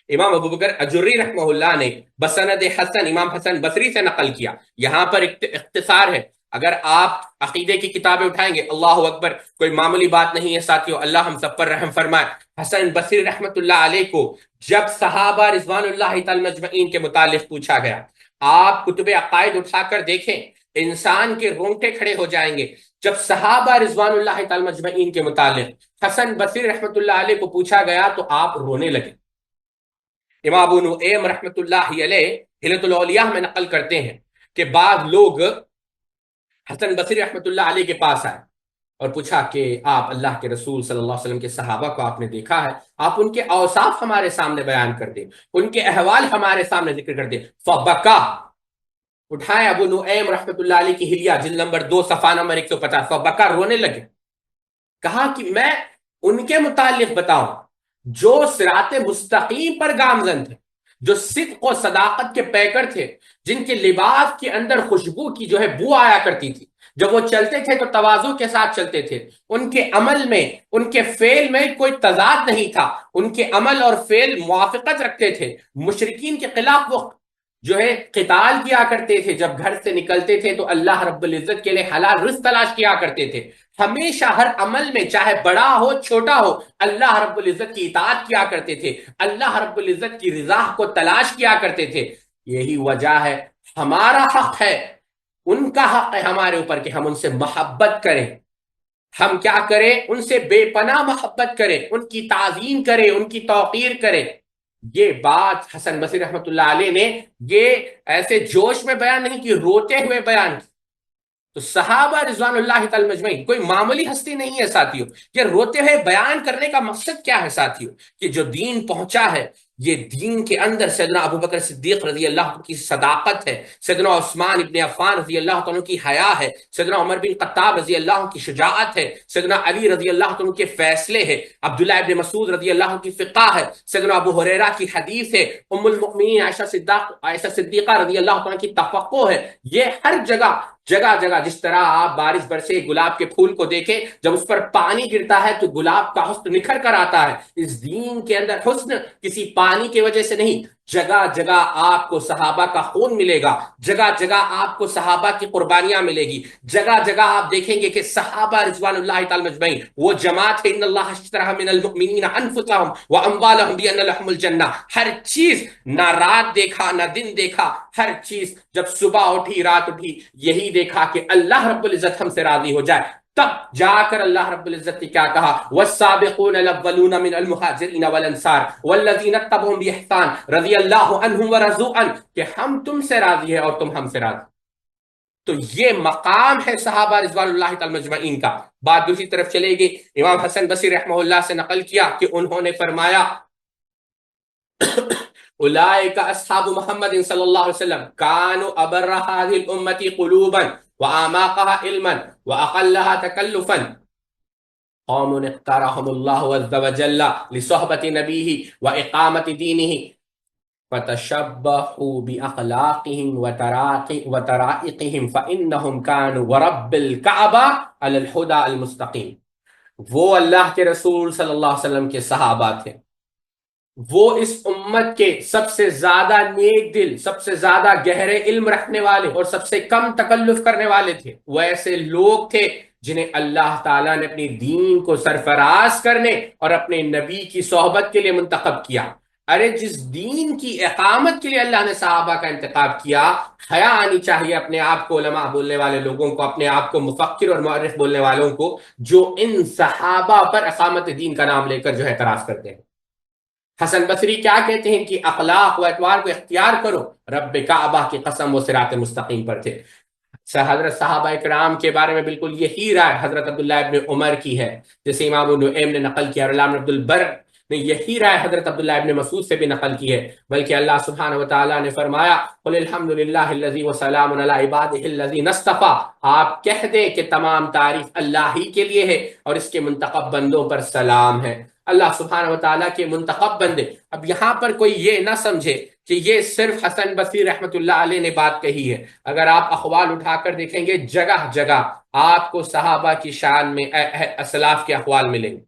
امام ابو بکر اجری رحمہ اللہ نے بسند حسن امام حسن بصری سے نقل کیا۔ یہاں پر اختصار ہے، اگر آپ عقیدے کی کتابیں اٹھائیں گے، اللہ اکبر، کوئی معمولی بات نہیں ہے ساتھیو، اللہ ہم سب پر رحم فرمائے۔ حسن بصری رحمت اللہ علیہ کو جب صحابہ رضوان اللہ تعالی مجمعین کے متعلق پوچھا گیا، آپ کتب عقائد اٹھا کر دیکھیں، انسان کے رونگٹے کھڑے ہو جائیں گے۔ جب صحابہ رضوان اللہ تعالی مجمعین کے متعلق حسن بصری رحمت اللہ علیہ کو پوچھا گیا تو آپ رونے لگے۔ امام ابو نعیم رحمت اللہ علیہ ہلۃ الاولیاء میں نقل کرتے ہیں کہ بعض لوگ حسن بصری رحمت اللہ علیہ کے پاس آئے اور پوچھا کہ آپ اللہ کے رسول صلی اللہ علیہ وسلم کے صحابہ کو آپ نے دیکھا ہے، آپ ان کے اوصاف ہمارے سامنے بیان کر دیں، ان کے احوال ہمارے سامنے ذکر کر دیں۔ فبکا، اٹھائیں ابو نعیم رحمت اللہ علیہ کی حلیہ جلد نمبر 2 صفحہ نمبر 150، فبکا، رونے لگے۔ کہا کہ میں ان کے متعلق بتاؤں جو صراط مستقیم پر گامزن تھے، جو صدق و صداقت کے پیکر تھے، جن کے لباس کے اندر خوشبو کی جو ہے بو آیا کرتی تھی، جب وہ چلتے تھے تو تواضع کے ساتھ چلتے تھے، ان کے عمل میں، ان کے فعل میں کوئی تضاد نہیں تھا، ان کے عمل اور فعل موافقت رکھتے تھے، مشرکین کے خلاف وہ جو ہے قتال کیا کرتے تھے، جب گھر سے نکلتے تھے تو اللہ رب العزت کے لیے حلال رزق تلاش کیا کرتے تھے، ہمیشہ ہر عمل میں چاہے بڑا ہو چھوٹا ہو اللہ رب العزت کی اطاعت کیا کرتے تھے، اللہ رب العزت کی رضا کو تلاش کیا کرتے تھے۔ یہی وجہ ہے، ہمارا حق ہے، ان کا حق ہے ہمارے اوپر کہ ہم ان سے محبت کریں، ہم کیا کریں، ان سے بے پناہ محبت کریں، ان کی تعظیم کریں، ان کی توقیر کریں۔ یہ بات حسن بصری رحمت اللہ علیہ نے یہ ایسے جوش میں بیان نہیں کی، روتے ہوئے بیان کی۔ تو صحابہ رضوان اللہ تعالی مجمعین کوئی معمولی ہستی نہیں ہے ساتھیوں۔ یہ روتے ہوئے بیان کرنے کا مقصد کیا ہے ساتھیوں؟ کہ جو دین پہنچا ہے، یہ دین کے اندر سیدنا ابو بکر صدیق رضی اللہ عنہ کی صداقت ہے، سیدنا عثمان ابن عفان رضی اللہ عنہ کی حیا ہے، سیدنا عمر بن خطاب رضی اللہ عنہ کی شجاعت ہے، سیدنا علی رضی اللہ عنہ کے فیصلے ہیں، عبداللہ ابن مسعود رضی اللہ عنہ کی فقہ ہے، سیدنا ابو ہریرہ کی حدیث ہے، ام المؤمنین عائشہ صدیقہ رضی اللہ عنہ کی تفقہ ہے۔ یہ ہر جگہ جگہ جس طرح آپ بارش برسے گلاب کے پھول کو دیکھیں، جب اس پر پانی گرتا ہے تو گلاب کا حسن نکھر کر آتا ہے۔ اس دین کے اندر حسن کسی پانی کی وجہ سے نہیں، جگہ جگہ آپ کو صحابہ کا خون ملے گا، جگہ جگہ آپ کو صحابہ کی قربانیاں ملے گی، جگہ جگہ آپ دیکھیں گے کہ صحابہ رضوان اللہ تعالی مجمعین وہ جماعت ہے، ان اللہ اشترى من المؤمنین انفسهم واموالهم بان لهم الجنہ۔ ہر چیز، نہ رات دیکھا نہ دن دیکھا، ہر چیز جب صبح اٹھی رات اٹھی یہی دیکھا کہ اللہ رب العزت ہم سے راضی ہو جائے، تب جا کر اللہ رب العزت نے کیا کہا، والسابقون الاولون من المہاجرین والانصار والذین اتبعوهم باحسان رضی اللہ عنہم ورضوا عنہ، کہ ہم تم سے راضی ہے اور تم ہم سے راضی۔ تو یہ مقام ہے صحابہ رضوان اللہ تعالی مجمعین کا۔ بات دوسری طرف چلے گی، امام حسن بصری رحمہ اللہ سے نقل کیا کہ انہوں نے فرمایا اولئک اصحاب محمد صلی اللہ علیہ وسلم کانوا ابر هذه الامه قلوبا واعماقها علما واقلها تکلفا، قوم اختارهم الله عز وجل لصحبة نبيه واقامة دينه فتشبهوا باخلاقهم وطرائقهم فانهم كانوا ورب الكعبة على الهدى المستقيم۔ وہ اللہ کے رسول صلی اللہ علیہ وسلم کے صحابہ تھے، وہ اس امت کے سب سے زیادہ نیک دل، سب سے زیادہ گہرے علم رکھنے والے اور سب سے کم تکلف کرنے والے تھے۔ وہ ایسے لوگ تھے جنہیں اللہ تعالیٰ نے اپنی دین کو سرفراز کرنے اور اپنے نبی کی صحبت کے لیے منتخب کیا۔ ارے جس دین کی اقامت کے لیے اللہ نے صحابہ کا انتخاب کیا، حیا آنی چاہیے اپنے آپ کو علماء بولنے والے لوگوں کو، اپنے آپ کو مفکر اور مورخ بولنے والوں کو، جو ان صحابہ پر اقامت دین کا نام لے کر جو ہے اعتراض کرتے ہیں۔ حسن بصری کیا کہتے ہیں کہ اخلاق و اطوار کو اختیار کرو، رب کعبہ کی قسم وہ صراط مستقیم پر تھے۔ حضرت صحابہ کرام کے بارے میں بالکل یہی رائے حضرت عبداللہ ابن عمر کی ہے، جیسے امام ابن نعیم نے نقل کیا، اور علامہ عبد البر نے یہی رائے حضرت عبداللہ ابن مسعود سے بھی نقل کی ہے، بلکہ اللہ سبحانہ وتعالی نے فرمایا قل الحمد للہ الذی وسلام علی عبادہ الذین اصطفیٰ، آپ کہہ دیں کہ تمام تعریف اللہ ہی کے لیے ہے اور اس کے منتخب بندوں پر سلام ہے، اللہ سبحانہ وتعالی کے منتخب بندے۔ اب یہاں پر کوئی یہ نہ سمجھے کہ یہ صرف حسن بصری رحمت اللہ علیہ نے بات کہی ہے، اگر آپ اقوال اٹھا کر دیکھیں گے جگہ جگہ آپ کو صحابہ کی شان میں اسلاف کے اقوال ملیں گے۔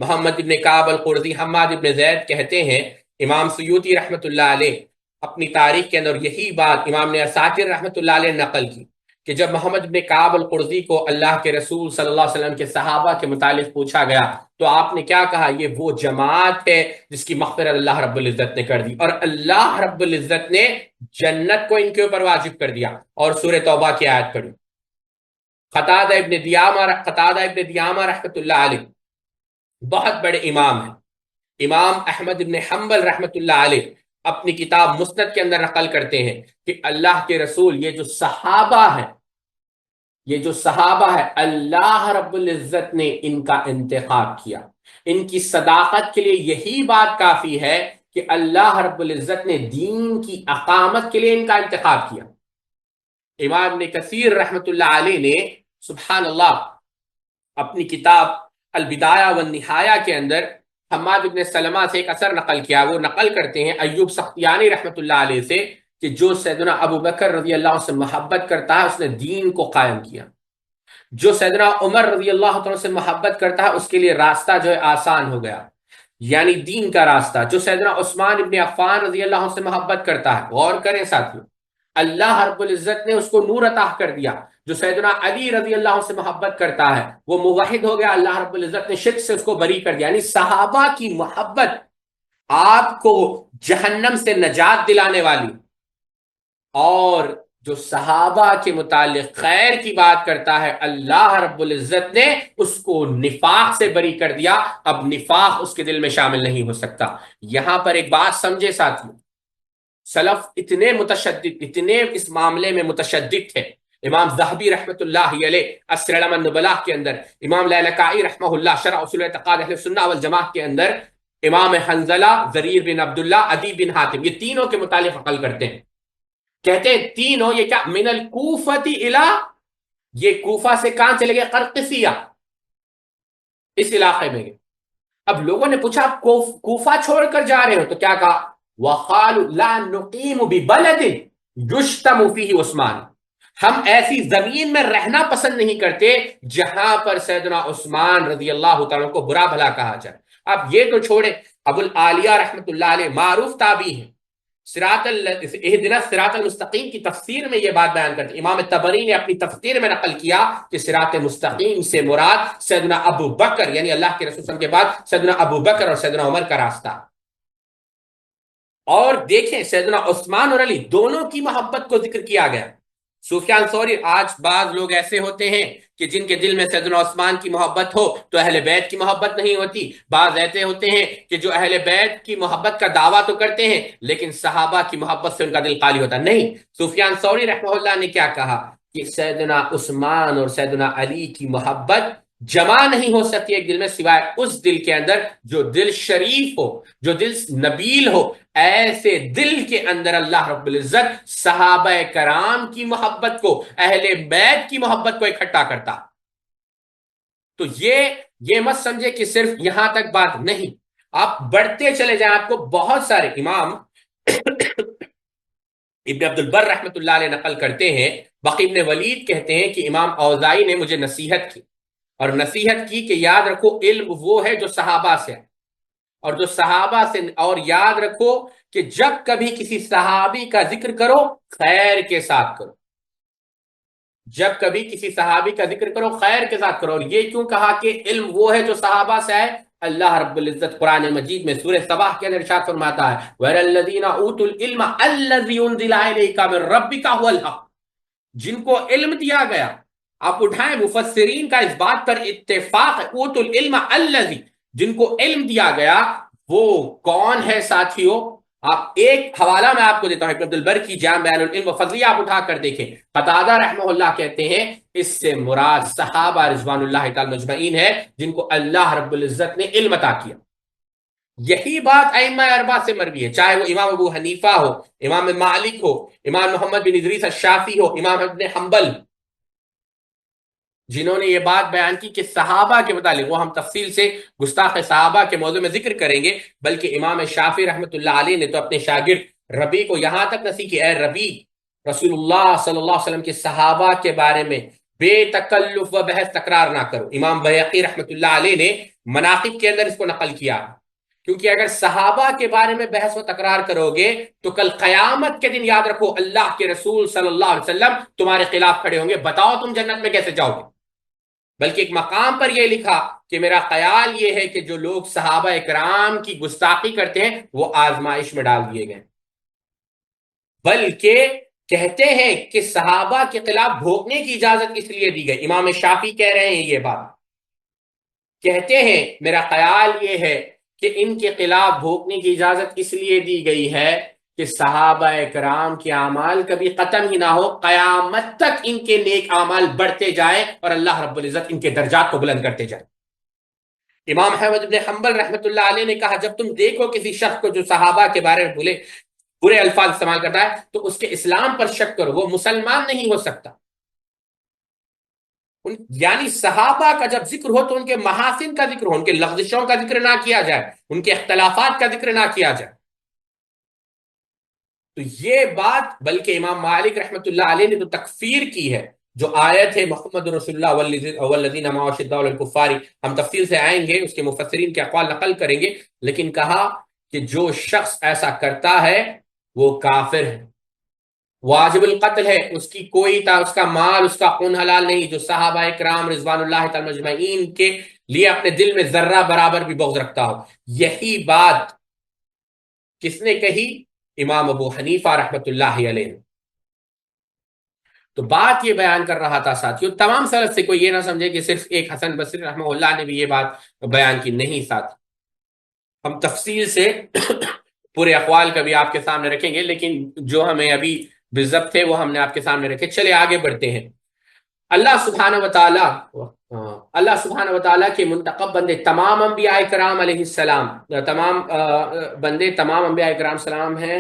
محمد ابن کعب القرظی، حماد ابن زید کہتے ہیں، امام سیوطی رحمت اللہ علیہ اپنی تاریخ کے اندر یہی بات امام نے اساکر رحمت اللہ علیہ نقل کی کہ جب محمد ابن کعب القرظی کو اللہ کے رسول صلی اللہ علیہ وسلم کے صحابہ کے متعلق پوچھا گیا تو آپ نے کیا کہا؟ یہ وہ جماعت ہے جس کی مغفرت اللہ رب العزت نے کر دی، اور اللہ رب العزت نے جنت کو ان کے اوپر واجب کر دیا، اور سورہ توبہ کی آیت پڑھی۔ قتادہ ابن دیامہ رحمت اللہ علیہ بہت بڑے امام ہیں، امام احمد ابن حنبل رحمت اللہ علیہ اپنی کتاب مسند کے اندر نقل کرتے ہیں کہ اللہ کے رسول یہ جو صحابہ ہے اللہ رب العزت نے ان کا انتخاب کیا، ان کی صداقت کے لیے یہی بات کافی ہے کہ اللہ رب العزت نے دین کی اقامت کے لیے ان کا انتخاب کیا۔ امام ابن کثیر رحمت اللہ علیہ نے سبحان اللہ اپنی کتاب البدایہ والنہایہ کے اندر حماد ابن سلمہ سے ایک اثر نقل کیا، وہ نقل کرتے ہیں ایوب سختیانی رحمت اللہ علیہ سے کہ جو سیدنا ابو بکر رضی اللہ عنہ سے محبت کرتا ہے اس نے دین کو قائم کیا، جو سیدنا عمر رضی اللہ عنہ سے محبت کرتا ہے اس کے لیے راستہ جو ہے آسان ہو گیا، یعنی دین کا راستہ۔ جو سیدنا عثمان ابن عفان رضی اللہ عنہ سے محبت کرتا ہے، غور کریں ساتھیوں، اللہ رب العزت نے اس کو نور عطا کر دیا۔ جو سیدنا علی رضی اللہ عنہ سے محبت کرتا ہے وہ موحد ہو گیا، اللہ رب العزت نے شرک سے اس کو بری کر دیا۔ یعنی صحابہ کی محبت آپ کو جہنم سے نجات دلانے والی، اور جو صحابہ کے متعلق خیر کی بات کرتا ہے اللہ رب العزت نے اس کو نفاق سے بری کر دیا، اب نفاق اس کے دل میں شامل نہیں ہو سکتا۔ یہاں پر ایک بات سمجھے ساتھیوں، سلف اتنے متشدد، اتنے اس معاملے میں متشدد تھے، امام ذہبی رحمت اللہ علیہ اسر علم النبلاء کے اندر، امام لالکائی رحمہ اللہ شرح اصول اعتقاد اہل سنہ والجماعت کے اندر، امام حنظلہ، زریر بن عبداللہ، عدی بن حاتم، یہ تینوں کے متعلق عقل کرتے ہیں، کہتے ہیں تینوں یہ کیا من الکوفۃ الی، یہ کوفہ سے کہاں چلے گئے؟ قرقسیہ، اس علاقے میں۔ اب لوگوں نے پوچھا آپ کوفہ چھوڑ کر جا رہے ہو تو کیا کہا؟ وَقَالُوا لَا نُقِيمُ بِبَلَدٍ يُشْتَمُ فِيهِ عثمان، ہم ایسی زمین میں رہنا پسند نہیں کرتے جہاں پر سیدنا عثمان رضی اللہ تعالیٰ کو برا بھلا کہا جائے۔ اب یہ تو چھوڑے، ابو العالیہ رحمت اللہ علیہ معروف تابعی ہیں، اہدنا الصراط المستقیم کی تفسیر میں یہ بات بیان کرتے ہیں، امام طبری نے اپنی تفسیر میں نقل کیا کہ صراط مستقیم سے مراد سیدنا ابو بکر، یعنی اللہ کے رسول صلی اللہ علیہ وسلم کے بعد سیدنا ابو بکر اور سیدنا عمر کا راستہ۔ اور دیکھیں سیدنا عثمان اور علی دونوں کی محبت کو ذکر کیا گیا۔ سفیان ثوری، آج بعض لوگ ایسے ہوتے ہیں کہ جن کے دل میں سیدنا عثمان کی محبت ہو تو اہل بیت کی محبت نہیں ہوتی، بعض ایسے ہوتے ہیں کہ جو اہل بیت کی محبت کا دعویٰ تو کرتے ہیں لیکن صحابہ کی محبت سے ان کا دل خالی ہوتا نہیں۔ سفیان ثوری رحمہ اللہ نے کیا کہا کہ سیدنا عثمان اور سیدنا علی کی محبت جمع نہیں ہو سکتی ایک دل میں سوائے اس دل کے اندر جو دل شریف ہو، جو دل نبیل ہو۔ ایسے دل کے اندر اللہ رب العزت صحابہ کرام کی محبت کو، اہل بیت کی محبت کو اکٹھا کرتا۔ تو یہ مت سمجھے کہ صرف یہاں تک بات نہیں، آپ بڑھتے چلے جائیں، آپ کو بہت سارے امام ابن عبد البر رحمت اللہ علیہ نقل کرتے ہیں، بقی ابن ولید کہتے ہیں کہ امام اوزائی نے مجھے نصیحت کی، اور نصیحت کی کہ یاد رکھو علم وہ ہے جو صحابہ سے ہے، اور جو صحابہ سے، اور یاد رکھو کہ جب کبھی کسی صحابی کا ذکر کرو خیر کے ساتھ کرو، جب کبھی کسی صحابی کا ذکر کرو خیر کے ساتھ کرو۔ اور یہ کیوں کہا کہ علم وہ ہے جو صحابہ سے ہے؟ اللہ رب العزت قرآن مجید میں سورہ صباح کے اندر ارشاد فرماتا ہے وَإِلَى الَّذِينَ أُوتُوا الْعِلْمَ الَّذِي أُنزِلَ إِلَيْكَ مِن رَّبِّكَ هُوَ الْحَقُّ، جن کو علم دیا گیا، آپ اٹھائیں مفسرین کا اس بات پر اتفاق ہے، اوت العلم الذی، جن کو علم دیا گیا وہ کون ہے ساتھیوں؟ آپ ایک حوالہ میں آپ کو دیتا ہوں، ابن عبد البر کی جامع بیان العلم و فضلیہ آپ اٹھا کر دیکھیں، قتادہ رحمہ اللہ کہتے ہیں اس سے مراد صحابہ رضوان اللہ تعالی مجمعین ہے جن کو اللہ رب العزت نے علم عطا کیا۔ یہی بات ائمہ اربعہ سے مروی ہے، چاہے وہ امام ابو حنیفہ ہو، امام مالک ہو، امام محمد بن ادریس الشافعی ہو، امام ابن حنبل، جنہوں نے یہ بات بیان کی کہ صحابہ کے متعلق، وہ ہم تفصیل سے گستاخ صحابہ کے موضوع میں ذکر کریں گے، بلکہ امام شافعی رحمۃ اللہ علیہ نے تو اپنے شاگرد ربیع کو یہاں تک نصیحت کی، اے ربیع، رسول اللہ صلی اللہ علیہ وسلم کے صحابہ کے بارے میں بے تکلف و بحث تکرار نہ کرو۔ امام بیہقی رحمۃ اللہ علیہ نے مناقب کے اندر اس کو نقل کیا، کیونکہ اگر صحابہ کے بارے میں بحث و تکرار کرو گے تو کل قیامت کے دن یاد رکھو اللہ کے رسول صلی اللہ علیہ وسلم تمہارے خلاف کھڑے ہوں گے، بتاؤ تم جنت میں کیسے جاؤ گے۔ بلکہ ایک مقام پر یہ لکھا کہ میرا خیال یہ ہے کہ جو لوگ صحابہ اکرام کی گستاخی کرتے ہیں وہ آزمائش میں ڈال دیے گئے، بلکہ کہتے ہیں کہ صحابہ کے خلاف بھوکنے کی اجازت اس لیے دی گئی۔ امام شافعی کہہ رہے ہیں یہ بات، کہتے ہیں میرا خیال یہ ہے کہ ان کے خلاف بھوکنے کی اجازت اس لیے دی گئی ہے کہ صحابہ اکرام کے اعمال کبھی ختم ہی نہ ہو، قیامت تک ان کے نیک اعمال بڑھتے جائیں اور اللہ رب العزت ان کے درجات کو بلند کرتے جائیں۔ امام احمد بن حنبل رحمۃ اللہ علیہ نے کہا جب تم دیکھو کسی شخص کو جو صحابہ کے بارے میں برے الفاظ استعمال کرتا ہے تو اس کے اسلام پر شک کرو، وہ مسلمان نہیں ہو سکتا۔ یعنی صحابہ کا جب ذکر ہو تو ان کے محاسن کا ذکر ہو، ان کے لغزشوں کا ذکر نہ کیا جائے، ان کے اختلافات کا ذکر نہ کیا جائے۔ تو یہ بات بلکہ امام مالک رحمۃ اللہ علیہ نے تو تکفیر کی ہے، جو آیت ہے محمد رسول اللہ والذین معہ اشداء علی الکفار، ہم تفصیل سے آئیں گے، اس کے مفسرین کے اقوال نقل کریں گے، لیکن کہا کہ جو شخص ایسا کرتا ہے وہ کافر ہے، واجب القتل ہے، اس کی کوئی اس کا مال، اس کا خون حلال نہیں، جو صحابہ اکرام رضوان اللہ تعالی مجمعین کے لیے اپنے دل میں ذرہ برابر بھی بغض رکھتا ہو۔ یہی بات کس نے کہی؟ امام ابو حنیفہ رحمۃ اللہ علیہ۔ تو بات یہ بیان کر رہا تھا ساتھیوں، تمام سلف سے کوئی یہ نہ سمجھے کہ صرف ایک حسن بصری رحمہ اللہ نے بھی یہ بات بیان کی، نہیں ساتھ، ہم تفصیل سے پورے اقوال کا بھی آپ کے سامنے رکھیں گے، لیکن جو ہمیں ابھی بالضبط تھے وہ ہم نے آپ کے سامنے رکھے۔ چلے آگے بڑھتے ہیں۔ اللہ سبحانہ و تعالیٰ کے منتخب بندے تمام انبیاء کرام علیہ السلام، تمام بندے تمام انبیاء کرام سلام ہیں۔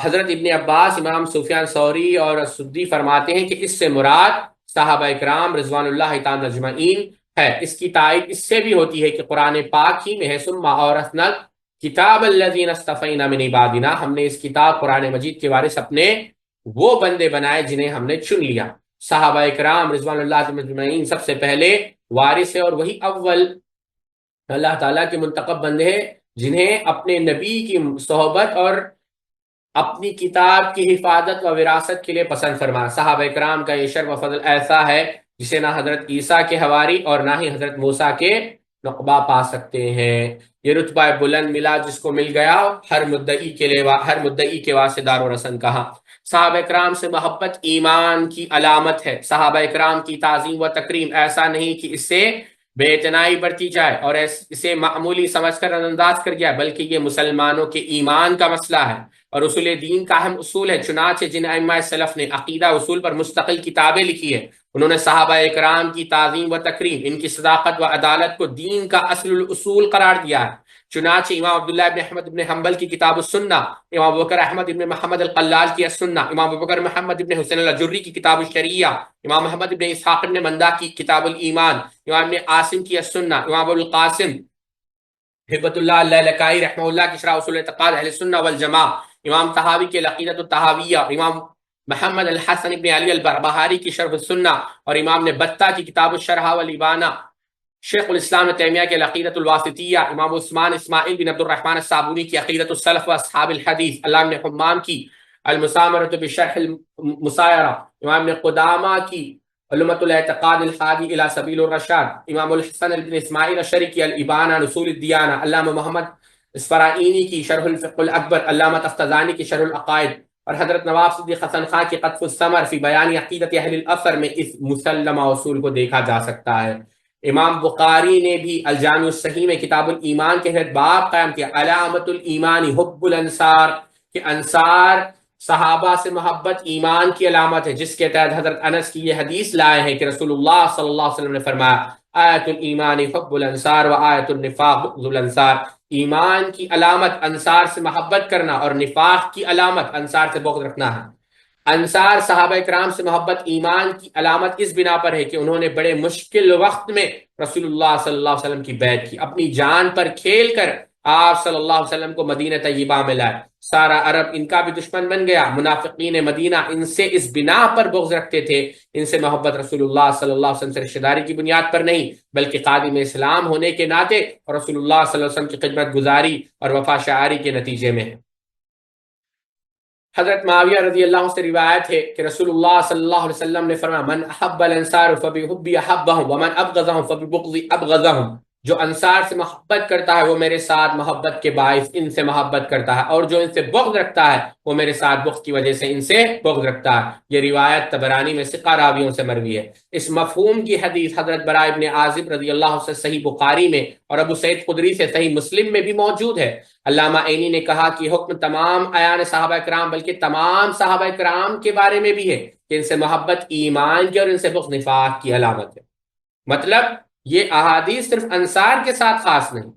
حضرت ابن عباس، امام سفیان ثوری اور سدی فرماتے ہیں کہ اس سے مراد صحابہ کرام رضوان اللہ تعالی اجمعین ہے۔ اس کی تائید اس سے بھی ہوتی ہے کہ قرآن پاک ہی میں ہے ثم اورثنا کتاب الذین اصطفینا من عبادنا، ہم نے اس کتاب قرآن مجید کے وارث اپنے وہ بندے بنائے جنہیں ہم نے چن لیا۔ صحابہ اکرام رضوان اللہ مجمعین سب سے پہلے وارث ہے، اور وہی اول اللہ تعالیٰ کے منتخب بندے ہیں جنہیں اپنے نبی کی صحبت اور اپنی کتاب کی حفاظت و وراثت کے لیے پسند فرمایا۔ صحابہ اکرام کا یہ شرف و فضل ایسا ہے جسے نہ حضرت عیسیٰ کے حواری اور نہ ہی حضرت موسیٰ کے نقبہ پا سکتے ہیں۔ یہ رتبہ بلند ملا جس کو مل گیا ہر مدعی کے واسطے دار و رسن کہا۔ صحابہ اکرام سے محبت ایمان کی علامت ہے۔ صحابہ اکرام کی تعظیم و تکریم ایسا نہیں کہ اس سے بے اعتنائی برتی جائے اور اسے معمولی سمجھ کر نظر انداز کر گیا، بلکہ یہ مسلمانوں کے ایمان کا مسئلہ ہے اور اصول دین کا اہم اصول ہے۔ چنانچہ جن ائمہ سلف نے عقیدہ اصول پر مستقل کتابیں لکھی ہے، انہوں نے صحابہ اکرام کی تعظیم و تکریم، ان کی صداقت و عدالت کو دین کا اصل الاصول قرار دیا ہے۔ چنانچہ امام عبداللہ ابن احمد ابن حنبل کی کتاب السنہ، امام ابوبکر احمد ابن محمد القلال کی السنہ، امام ابوبکر محمد ابن حسین الجری کی کتاب الشریعہ، امام محمد ابن اسحاق ابن مندہ کی کتاب الایمان، امام ابن عاصم کی السنہ، امام ابو القاسم ہبت اللہ اللالکائی رحمہ اللہ کی شرح اصول اعتقاد اہل السنہ والجماعہ، امام طحاوی کی العقیدۃ الطحاویہ، امام محمد الحسن ابن علی البربہاری کی شرح السنہ، اور امام نے بتہ کی کتاب الشرح والابانہ، شیخ الاسلام تیمیہ کی العقیدۃ الواسطیہ، امام عثمان اسماعیل بن عبد الرحمن الصابونی کی عقیدۃ السلف و اصحاب الحدیث، علامہ ابن حمام کی المسامرۃ بشرح المسایرہ، امام ابن قدامہ کی علمۃ الاعتقاد الحادی الی سبیل الرشاد، امام الحسن بن اسماعیل الشری کی الابانہ عن اصول الدیانہ، علامہ محمد اسفرائینی کی شرح الفقہ الاکبر، علامہ تفتزانی کی شرح العقائد، اور حضرت نواب صدیق حسن خان کی قطف الثمر فی بیان عقیدت اہل الاثر میں اس مسلمہ اصول کو دیکھا جا سکتا ہے۔ امام بخاری نے بھی الجامع الصحیح میں کتاب الایمان کے تحت باب قائم کیا، علامت الایمان حب الانصار، کہ انصار صحابہ سے محبت ایمان کی علامت ہے، جس کے تحت حضرت انس کی یہ حدیث لائے ہیں کہ رسول اللہ صلی اللہ علیہ وسلم نے فرمایا آیت الایمان حب الانصار و آیت النفاق بغض الانصار، ایمان کی علامت انصار سے محبت کرنا اور نفاق کی علامت انصار سے بغض رکھنا ہے۔ انصار صحابہ کرام سے محبت ایمان کی علامت اس بنا پر ہے کہ انہوں نے بڑے مشکل وقت میں رسول اللہ صلی اللہ علیہ وسلم کی بیعت کی، اپنی جان پر کھیل کر آپ صلی اللہ علیہ وسلم کو مدینہ طیبہ میں لائے۔ سارا عرب ان کا بھی دشمن بن گیا، منافقین مدینہ ان سے اس بنا پر بغض رکھتے تھے، ان سے محبت رسول اللہ صلی اللہ علیہ وسلم سے رشتہ داری کی بنیاد پر نہیں بلکہ خادم اسلام ہونے کے ناطے اور رسول اللہ صلی اللہ علیہ وسلم کی خدمت گزاری اور وفا شعاری کے نتیجے میں ہے۔ حضرت معاویہ رضی اللہ عنہ سے روایت ہے کہ رسول اللہ صلی اللہ علیہ وسلم نے فرمایا من احب الانصار فبحبی احبهم ومن ابغضهم فببغضی ابغضهم، جو انصار سے محبت کرتا ہے وہ میرے ساتھ محبت کے باعث ان سے محبت کرتا ہے، اور جو ان سے بغض رکھتا ہے وہ میرے ساتھ بغض کی وجہ سے ان سے بغض رکھتا ہے۔ یہ روایت طبرانی میں ثقہ راویوں سے مروی ہے۔ اس مفہوم کی حدیث حضرت براء ابن عازب رضی اللہ عنہ سے صحیح بخاری میں اور ابو سعید خدری سے صحیح مسلم میں بھی موجود ہے۔ علامہ عینی نے کہا کہ حکم تمام اعیان صحابہ کرام بلکہ تمام صحابہ کرام کے بارے میں بھی ہے کہ ان سے محبت ایمان کی اور ان سے بغض نفاق کی علامت ہے۔ مطلب یہ احادیث صرف انصار کے ساتھ خاص نہیں،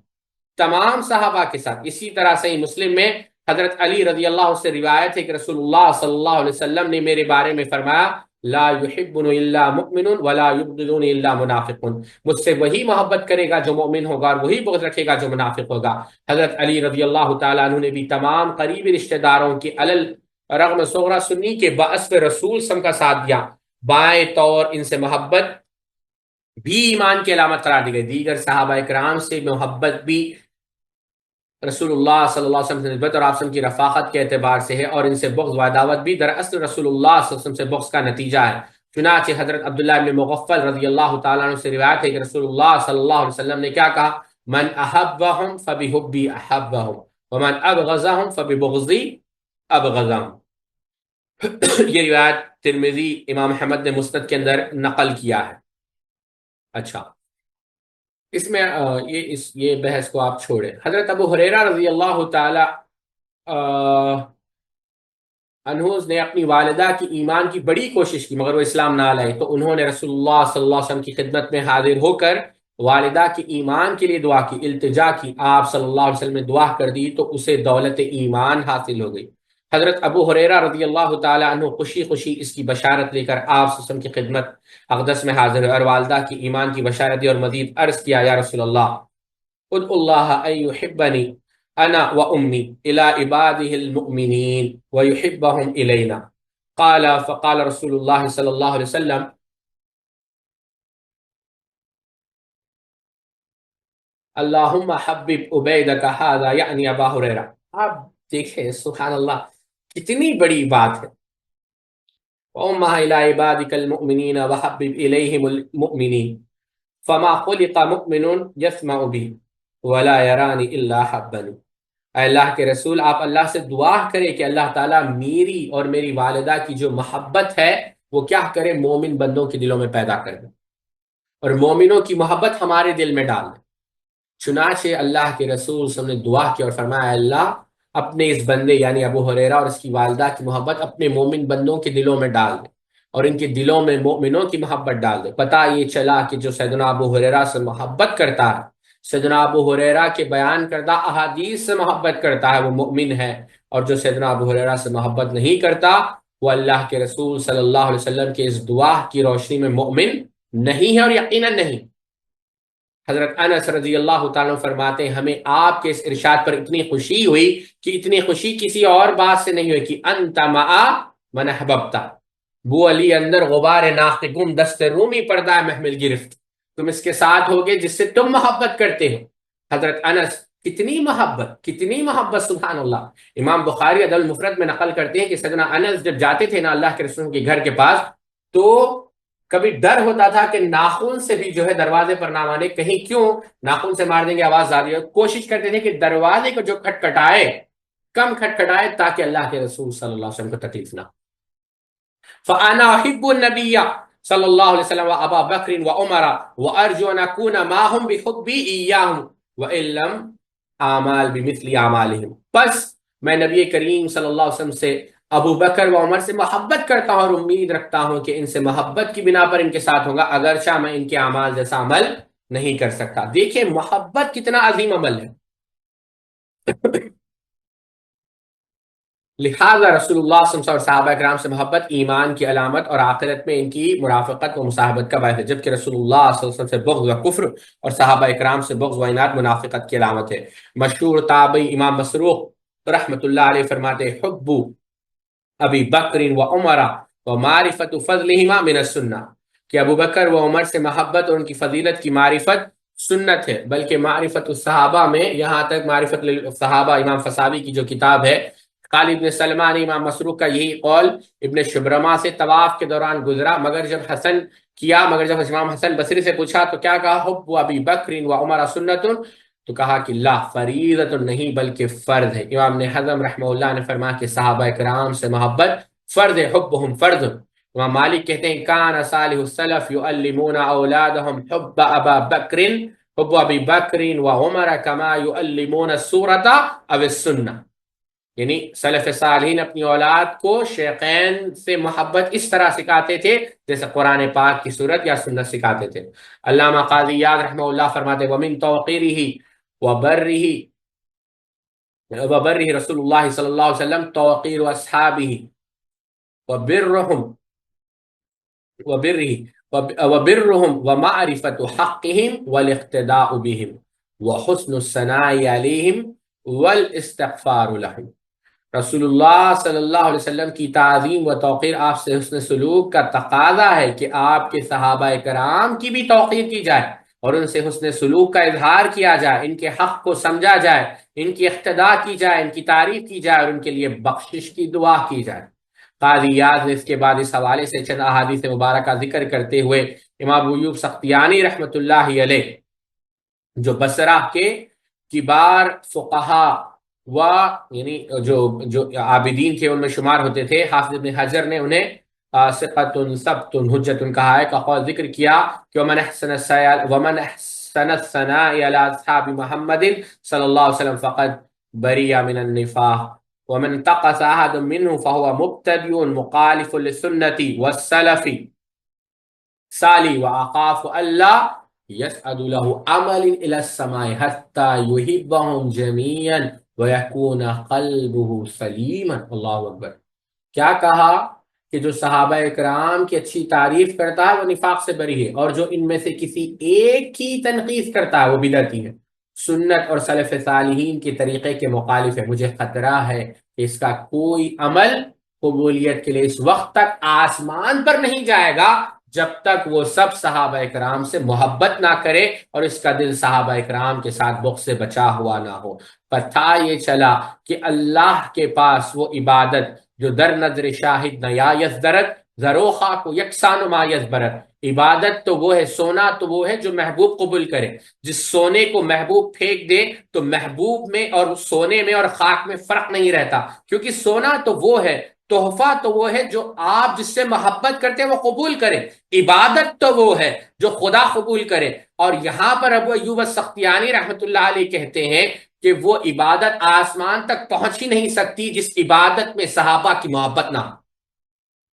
تمام صحابہ کے ساتھ۔ اسی طرح صحیح مسلم میں حضرت علی رضی اللہ عنہ سے روایت ہے کہ رسول اللہ صلی اللہ علیہ وسلم نے میرے بارے میں فرمایا لا يحبنی الا مؤمن ولا یبغضنی الا منافق، مجھ سے وہی محبت کرے گا جو مومن ہوگا اور وہی بغض رکھے گا جو منافق ہوگا۔ حضرت علی رضی اللہ تعالیٰ عنہ نے بھی تمام قریبی رشتہ داروں کی علل رغم صغرا سنی کے بعث رسول سم کا ساتھ دیا، بائیں طور ان سے محبت بھی ایمان کی علامت قرار دی گئی۔ دیگر صحابہ کرام سے محبت بھی رسول اللہ صلی اللہ علیہ وسلم سے نسبت اور آپ کی رفاقت کے اعتبار سے ہے، اور ان سے بغض و عداوت بھی دراصل رسول اللہ صلی اللہ علیہ وسلم سے بغض کا نتیجہ ہے۔ چنانچہ حضرت عبداللہ بن مغفل رضی اللہ تعالیٰ عنہ سے روایت ہے کہ رسول اللہ صلی اللہ علیہ وسلم نے کیا کہا من احبهم فبحبی احبهم ومن ابغضهم فببغضی ابغضهم۔ یہ روایت ترمذی امام احمد نے مسند کے اندر نقل کیا ہے۔ اچھا، اس میں یہ بحث کو آپ چھوڑیں۔ حضرت ابو ہریرہ رضی اللہ تعالی عنہ نے اپنی والدہ کی ایمان کی بڑی کوشش کی مگر وہ اسلام نہ لائے، تو انہوں نے رسول اللہ صلی اللہ علیہ وسلم کی خدمت میں حاضر ہو کر والدہ کی ایمان کے لیے دعا کی، التجا کی۔ آپ صلی اللہ علیہ وسلم نے دعا کر دی تو اسے دولت ایمان حاصل ہو گئی۔ حضرت ابو ہریرہ رضی اللہ تعالی عنہ خوشی خوشی اس کی بشارت لے کر آپ صلی اللہ علیہ وسلم کی خدمت اقدس میں حاضر ہوئے اور والدہ کی ایمان کی بشارت دی اور مزید عرض کیا یا رسول اللہ ادعو اللہ ان یحبنی انا و امی الى عباده المؤمنین ویحبهم الینا، قال فقال رسول اللہ صلی اللہ علیہ وسلم اللہم حبب عبیدک ھذا یعنی ابا ہریرہ۔ آپ دیکھیں سبحان اللہ کتنی بڑی بات ہے، وَأُمَّهَا إِلَىٰ عِبَادِكَ الْمُؤْمِنِينَ وَحَبِّبْ إِلَيْهِمُ الْمُؤْمِنِينَ فَمَا خُلِقَ مُؤْمِنٌ يَسْمَعُ بِهِ وَلَا يَرَانِ إِلَّا حَبَّنِي۔ اے اللہ کے رسول آپ اللہ سے دعا کرے کہ اللہ تعالیٰ میری اور میری والدہ کی جو محبت ہے وہ کیا کرے، مومن بندوں کے دلوں میں پیدا کر دے اور مومنوں کی محبت ہمارے دل میں ڈال دے۔ چنانچہ اللہ کے رسول صلی اللہ علیہ وسلم نے دعا کی اور فرمایا اللہ اپنے اس بندے یعنی ابو ہریرہ اور اس کی والدہ کی محبت اپنے مومن بندوں کے دلوں میں ڈال دے اور ان کے دلوں میں مومنوں کی محبت ڈال دے۔ پتہ یہ چلا کہ جو سیدنا ابو ہریرہ سے محبت کرتا ہے، سیدنا ابو ہریرہ کے بیان کردہ احادیث سے محبت کرتا ہے، وہ مومن ہے، اور جو سیدنا ابو ہریرہ سے محبت نہیں کرتا وہ اللہ کے رسول صلی اللہ علیہ وسلم کے اس دعا کی روشنی میں مومن نہیں ہے اور یقیناً نہیں۔ حضرت انس رضی اللہ تعالیٰ فرماتے ہیں ہمیں آپ کے اس ارشاد پر اتنی خوشی ہوئی کہ اتنی خوشی کسی اور بات سے نہیں ہوئی کہ انت مع من احببت، بو علی اندر غبار ناخت گم دست رومی پردہ محمل گرفت، تم اس کے ساتھ ہوگے جس سے تم محبت کرتے ہو۔ حضرت انس کتنی محبت سبحان اللہ۔ امام بخاری ادب المفرد میں نقل کرتے ہیں کہ سیدنا انس جب جاتے تھے نا اللہ کے رسول کے گھر کے پاس تو کبھی ڈر ہوتا تھا کہ ناخن سے بھی جو ہے دروازے پر نہ مانے، کہیں کیوں ناخن سے مار دیں گے آواز زیادہ ہو، کوشش کرتے تھے کہ دروازے کو جو کھٹکھٹائے کم کھٹکھٹائے تاکہ اللہ کے رسول صلی اللہ علیہ وسلم کو تکلیف نہ۔ فانا احب النبی صلی اللہ علیہ وسلم وابا بکر وعمر وارجو ان اکون معهم بحبی ایاہم وان لم اعمال بمثل اعمالهم، بس میں نبی کریم صلی اللہ علیہ وسلم سے ابو بکر و عمر سے محبت کرتا ہوں اور امید رکھتا ہوں کہ ان سے محبت کی بنا پر ان کے ساتھ ہوں گا، اگرچہ میں ان کے اعمال جیسا عمل نہیں کر سکتا۔ دیکھیں محبت کتنا عظیم عمل ہے۔ لہذا رسول اللہ صلی اللہ علیہ وسلم اور صحابہ کرام سے محبت ایمان کی علامت اور آخرت میں ان کی مرافقت و مصاحبت کا باعث ہے، جبکہ رسول اللہ صلی اللہ علیہ وسلم سے بغض و کفر اور صحابہ کرام سے بغض و عناد منافقت کی علامت ہے۔ مشہور تابعی امام مسروق رحمۃ اللہ علیہ فرماتے ہیں حب ابی بکر و عمر و معرفت فضلہما من السنہ، کہ ابو بکر و عمر سے محبت اور ان کی فضیلت کی معرفت سنت ہے، بلکہ معرفت الصحابہ میں یہاں تک معرفت الصحابہ امام فساوی کی جو کتاب ہے، خالد بن سلمان نے امام مسروق کا یہی قول ابن شبرما سے طواف کے دوران گزرا، مگر جب امام حسن بصری سے پوچھا تو کیا کہا، حب ابی بکر و عمر سنت، تو کہا کہ لا فریضۃ نہیں بلکہ فرض ہے۔ امام ابن حزم رحمہ اللہ نے فرمایا کہ صحابہ کرام سے محبت فرض ہے، حبہم فرض۔ امام مالک کہتے ہیں کان صالح السلف یعلمون اولادہم حب ابا بکر حب ابی بکر و عمر کما یعلمون السورۃ او السنہ، یعنی سلف صالحین اپنی اولاد کو شیخین سے محبت اس طرح سکھاتے تھے جیسے قرآن پاک کی صورت یا سنت سکھاتے تھے۔ علامہ قاضی یاد رحمہ اللہ فرماتے ومن توقیرہ وبرہ رسول اللہ صلی اللہ علیہ وسلم توقیر اصحابہ وبرهم ومعرفت حقهم والاقتداء بهم وحسن الثناء علیہم والاستغفار لهم۔ رسول اللہ صلی اللہ علیہ وسلم کی تعظیم و توقیر، آپ سے حسن سلوک کا تقاضا ہے کہ آپ کے صحابہ کرام کی بھی توقیر کی جائے اور ان سے حسن سلوک کا اظہار کیا جائے، ان کے حق کو سمجھا جائے، ان کی اقتداء کی جائے، ان کی تعریف کی جائے اور ان کے لیے بخشش کی دعا کی جائے۔ قاضی یاد نے اس کے بعد اس حوالے سے چند احادیث مبارکہ ذکر کرتے ہوئے امام ابو ایوب سختیانی رحمۃ اللہ علیہ جو بصرہ کے کبار فقہا و یعنی جو عابدین تھے ان میں شمار ہوتے تھے، حافظ ابن حجر نے انہیں ثقۃ ثبت حجت کہا ہے، کا قول ذکر کیا کہ ومن احسن الثناء علی اصحاب محمد صلی اللہ علیہ وسلم فقد بری من النفاق ومن انتقص احد منه فهو مبتدع مخالف للسنة والسلف سالی واخاف اللہ يسعد له عمل الى السماء حتى يحبهم جميعا وَيَكُونَ قَلْبُهُ سَلِيمًا۔ اللہ اکبر۔ کیا کہا کہ جو صحابہ اکرام کی اچھی تعریف کرتا ہے وہ نفاق سے بری ہے، اور جو ان میں سے کسی ایک کی تنقیص کرتا ہے وہ بدعتی ہے، سنت اور سلف صالحین کے طریقے کے مخالف ہے۔ مجھے خطرہ ہے کہ اس کا کوئی عمل قبولیت کے لیے اس وقت تک آسمان پر نہیں جائے گا جب تک وہ سب صحابہ اکرام سے محبت نہ کرے اور اس کا دل صحابہ اکرام کے ساتھ بغض سے بچا ہوا نہ ہو۔ پتہ یہ چلا کہ اللہ کے پاس وہ عبادت جو در نظر شاہد نیا یزدرد زروخا کو یکسان ما یزبرد، عبادت تو وہ ہے، سونا تو وہ ہے جو محبوب قبول کرے۔ جس سونے کو محبوب پھینک دے تو محبوب میں اور سونے میں اور خاک میں فرق نہیں رہتا، کیونکہ سونا تو وہ ہے، تحفہ تو وہ ہے جو آپ جس سے محبت کرتے ہیں وہ قبول کرے، عبادت تو وہ ہے جو خدا قبول کرے۔ اور یہاں پر ابو ایوب السختیانی رحمۃ اللہ علیہ کہتے ہیں کہ وہ عبادت آسمان تک پہنچ ہی نہیں سکتی جس عبادت میں صحابہ کی محبت نہ ہو۔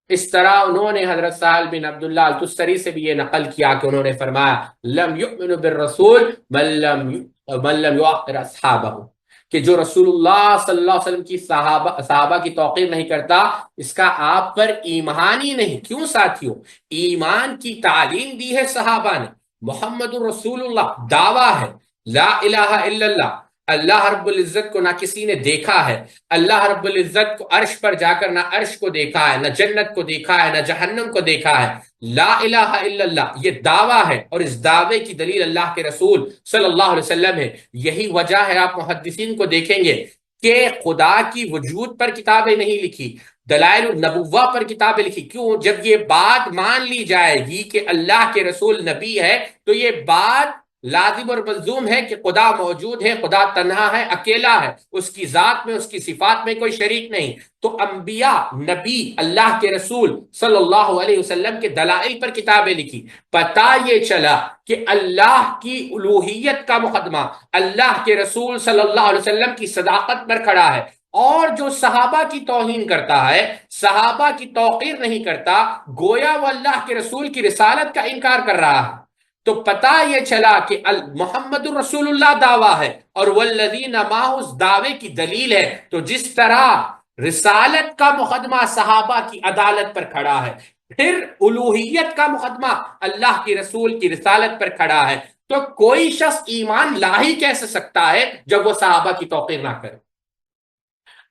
اس طرح انہوں نے حضرت سہل بن عبداللہ التستری سے بھی یہ نقل کیا کہ انہوں نے فرمایا لم یؤمن بالرسول من لم یعقر اصحابہ، کہ جو رسول اللہ صلی اللہ علیہ وسلم کی صحابہ کی توقیر نہیں کرتا اس کا آپ پر ایمان ہی نہیں۔ کیوں ساتھیوں؟ ایمان کی تعلیم دی ہے صحابہ نے، محمد الرسول اللہ دعویٰ ہے، لا الہ الا اللہ، اللہ رب العزت کو نہ کسی نے دیکھا ہے، اللہ رب العزت کو عرش پر جا کر نہ عرش کو دیکھا ہے، نہ جنت کو دیکھا ہے، نہ جہنم کو دیکھا ہے، لا الہ الا اللہ یہ دعویٰ ہے، اور اس دعوے کی دلیل اللہ کے رسول صلی اللہ علیہ وسلم ہے۔ یہی وجہ ہے آپ محدثین کو دیکھیں گے کہ خدا کی وجود پر کتابیں نہیں لکھی، دلائل النبوہ پر کتابیں لکھی۔ کیوں؟ جب یہ بات مان لی جائے گی کہ اللہ کے رسول نبی ہے تو یہ بات لازم اور ملزوم ہے کہ خدا موجود ہے، خدا تنہا ہے، اکیلا ہے، اس کی ذات میں، اس کی صفات میں کوئی شریک نہیں۔ تو انبیاء، نبی، اللہ کے رسول صلی اللہ علیہ وسلم کے دلائل پر کتابیں لکھی۔ پتہ یہ چلا کہ اللہ کی الوہیت کا مقدمہ اللہ کے رسول صلی اللہ علیہ وسلم کی صداقت پر کھڑا ہے، اور جو صحابہ کی توہین کرتا ہے، صحابہ کی توقیر نہیں کرتا، گویا وہ اللہ کے رسول کی رسالت کا انکار کر رہا ہے۔ تو پتہ یہ چلا کہ محمد الرسول اللہ دعویٰ ہے، اور والذین معہ اس دعوے کی دلیل ہے۔ تو جس طرح رسالت کا مقدمہ صحابہ کی عدالت پر کھڑا ہے، پھر الوہیت کا مقدمہ اللہ کی رسول کی رسالت پر کھڑا ہے، تو کوئی شخص ایمان لا ہی کیسے سکتا ہے جب وہ صحابہ کی توقیر نہ کرے۔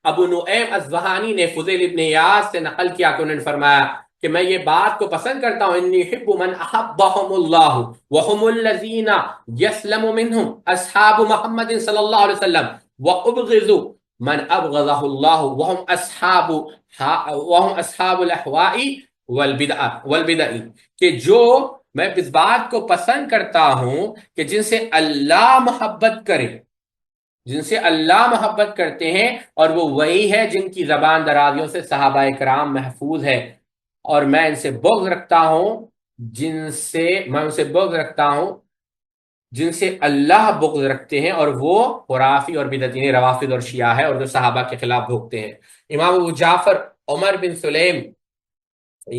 ابو نعیم اصبہانی نے فضیل ابن عیاض سے نقل کیا کہ انہوں نے فرمایا کہ میں یہ بات کو پسند کرتا ہوں، انی حب من احبهم اللہ وهم الذین یسلم منہم اصحاب محمد صلی اللہ علیہ وسلم، وابغض من ابغضه اللہ وهم اصحاب الاحواء والبدع، کہ جو میں اس بات کو پسند کرتا ہوں کہ جن سے اللہ محبت کرے، جن سے اللہ محبت کرتے ہیں، اور وہ وہی ہے جن کی زبان درازیوں سے صحابہ کرام محفوظ ہے، اور میں ان سے بغض رکھتا ہوں جن سے اللہ بغض رکھتے ہیں، اور وہ خرافی اور بدعتی روافض اور شیعہ ہے، اور جو صحابہ کے خلاف بھوکتے ہیں۔ امام ابو جعفر عمر بن سلیم،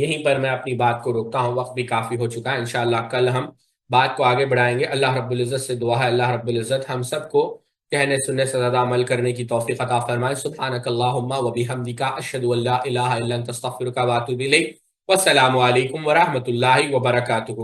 یہیں پر میں اپنی بات کو روکتا ہوں، وقت بھی کافی ہو چکا ہے، انشاءاللہ کل ہم بات کو آگے بڑھائیں گے۔ اللہ رب العزت سے دعا ہے اللہ رب العزت ہم سب کو کہنے سننے سے زیادہ عمل کرنے کی توفیق عطا فرمائے۔ سبحانک اللہم و بحمدک، اشہد ان لا الہ الا انت، استغفرک و اتوب الیک۔ والسلام علیکم ورحمۃ اللہ وبرکاتہ۔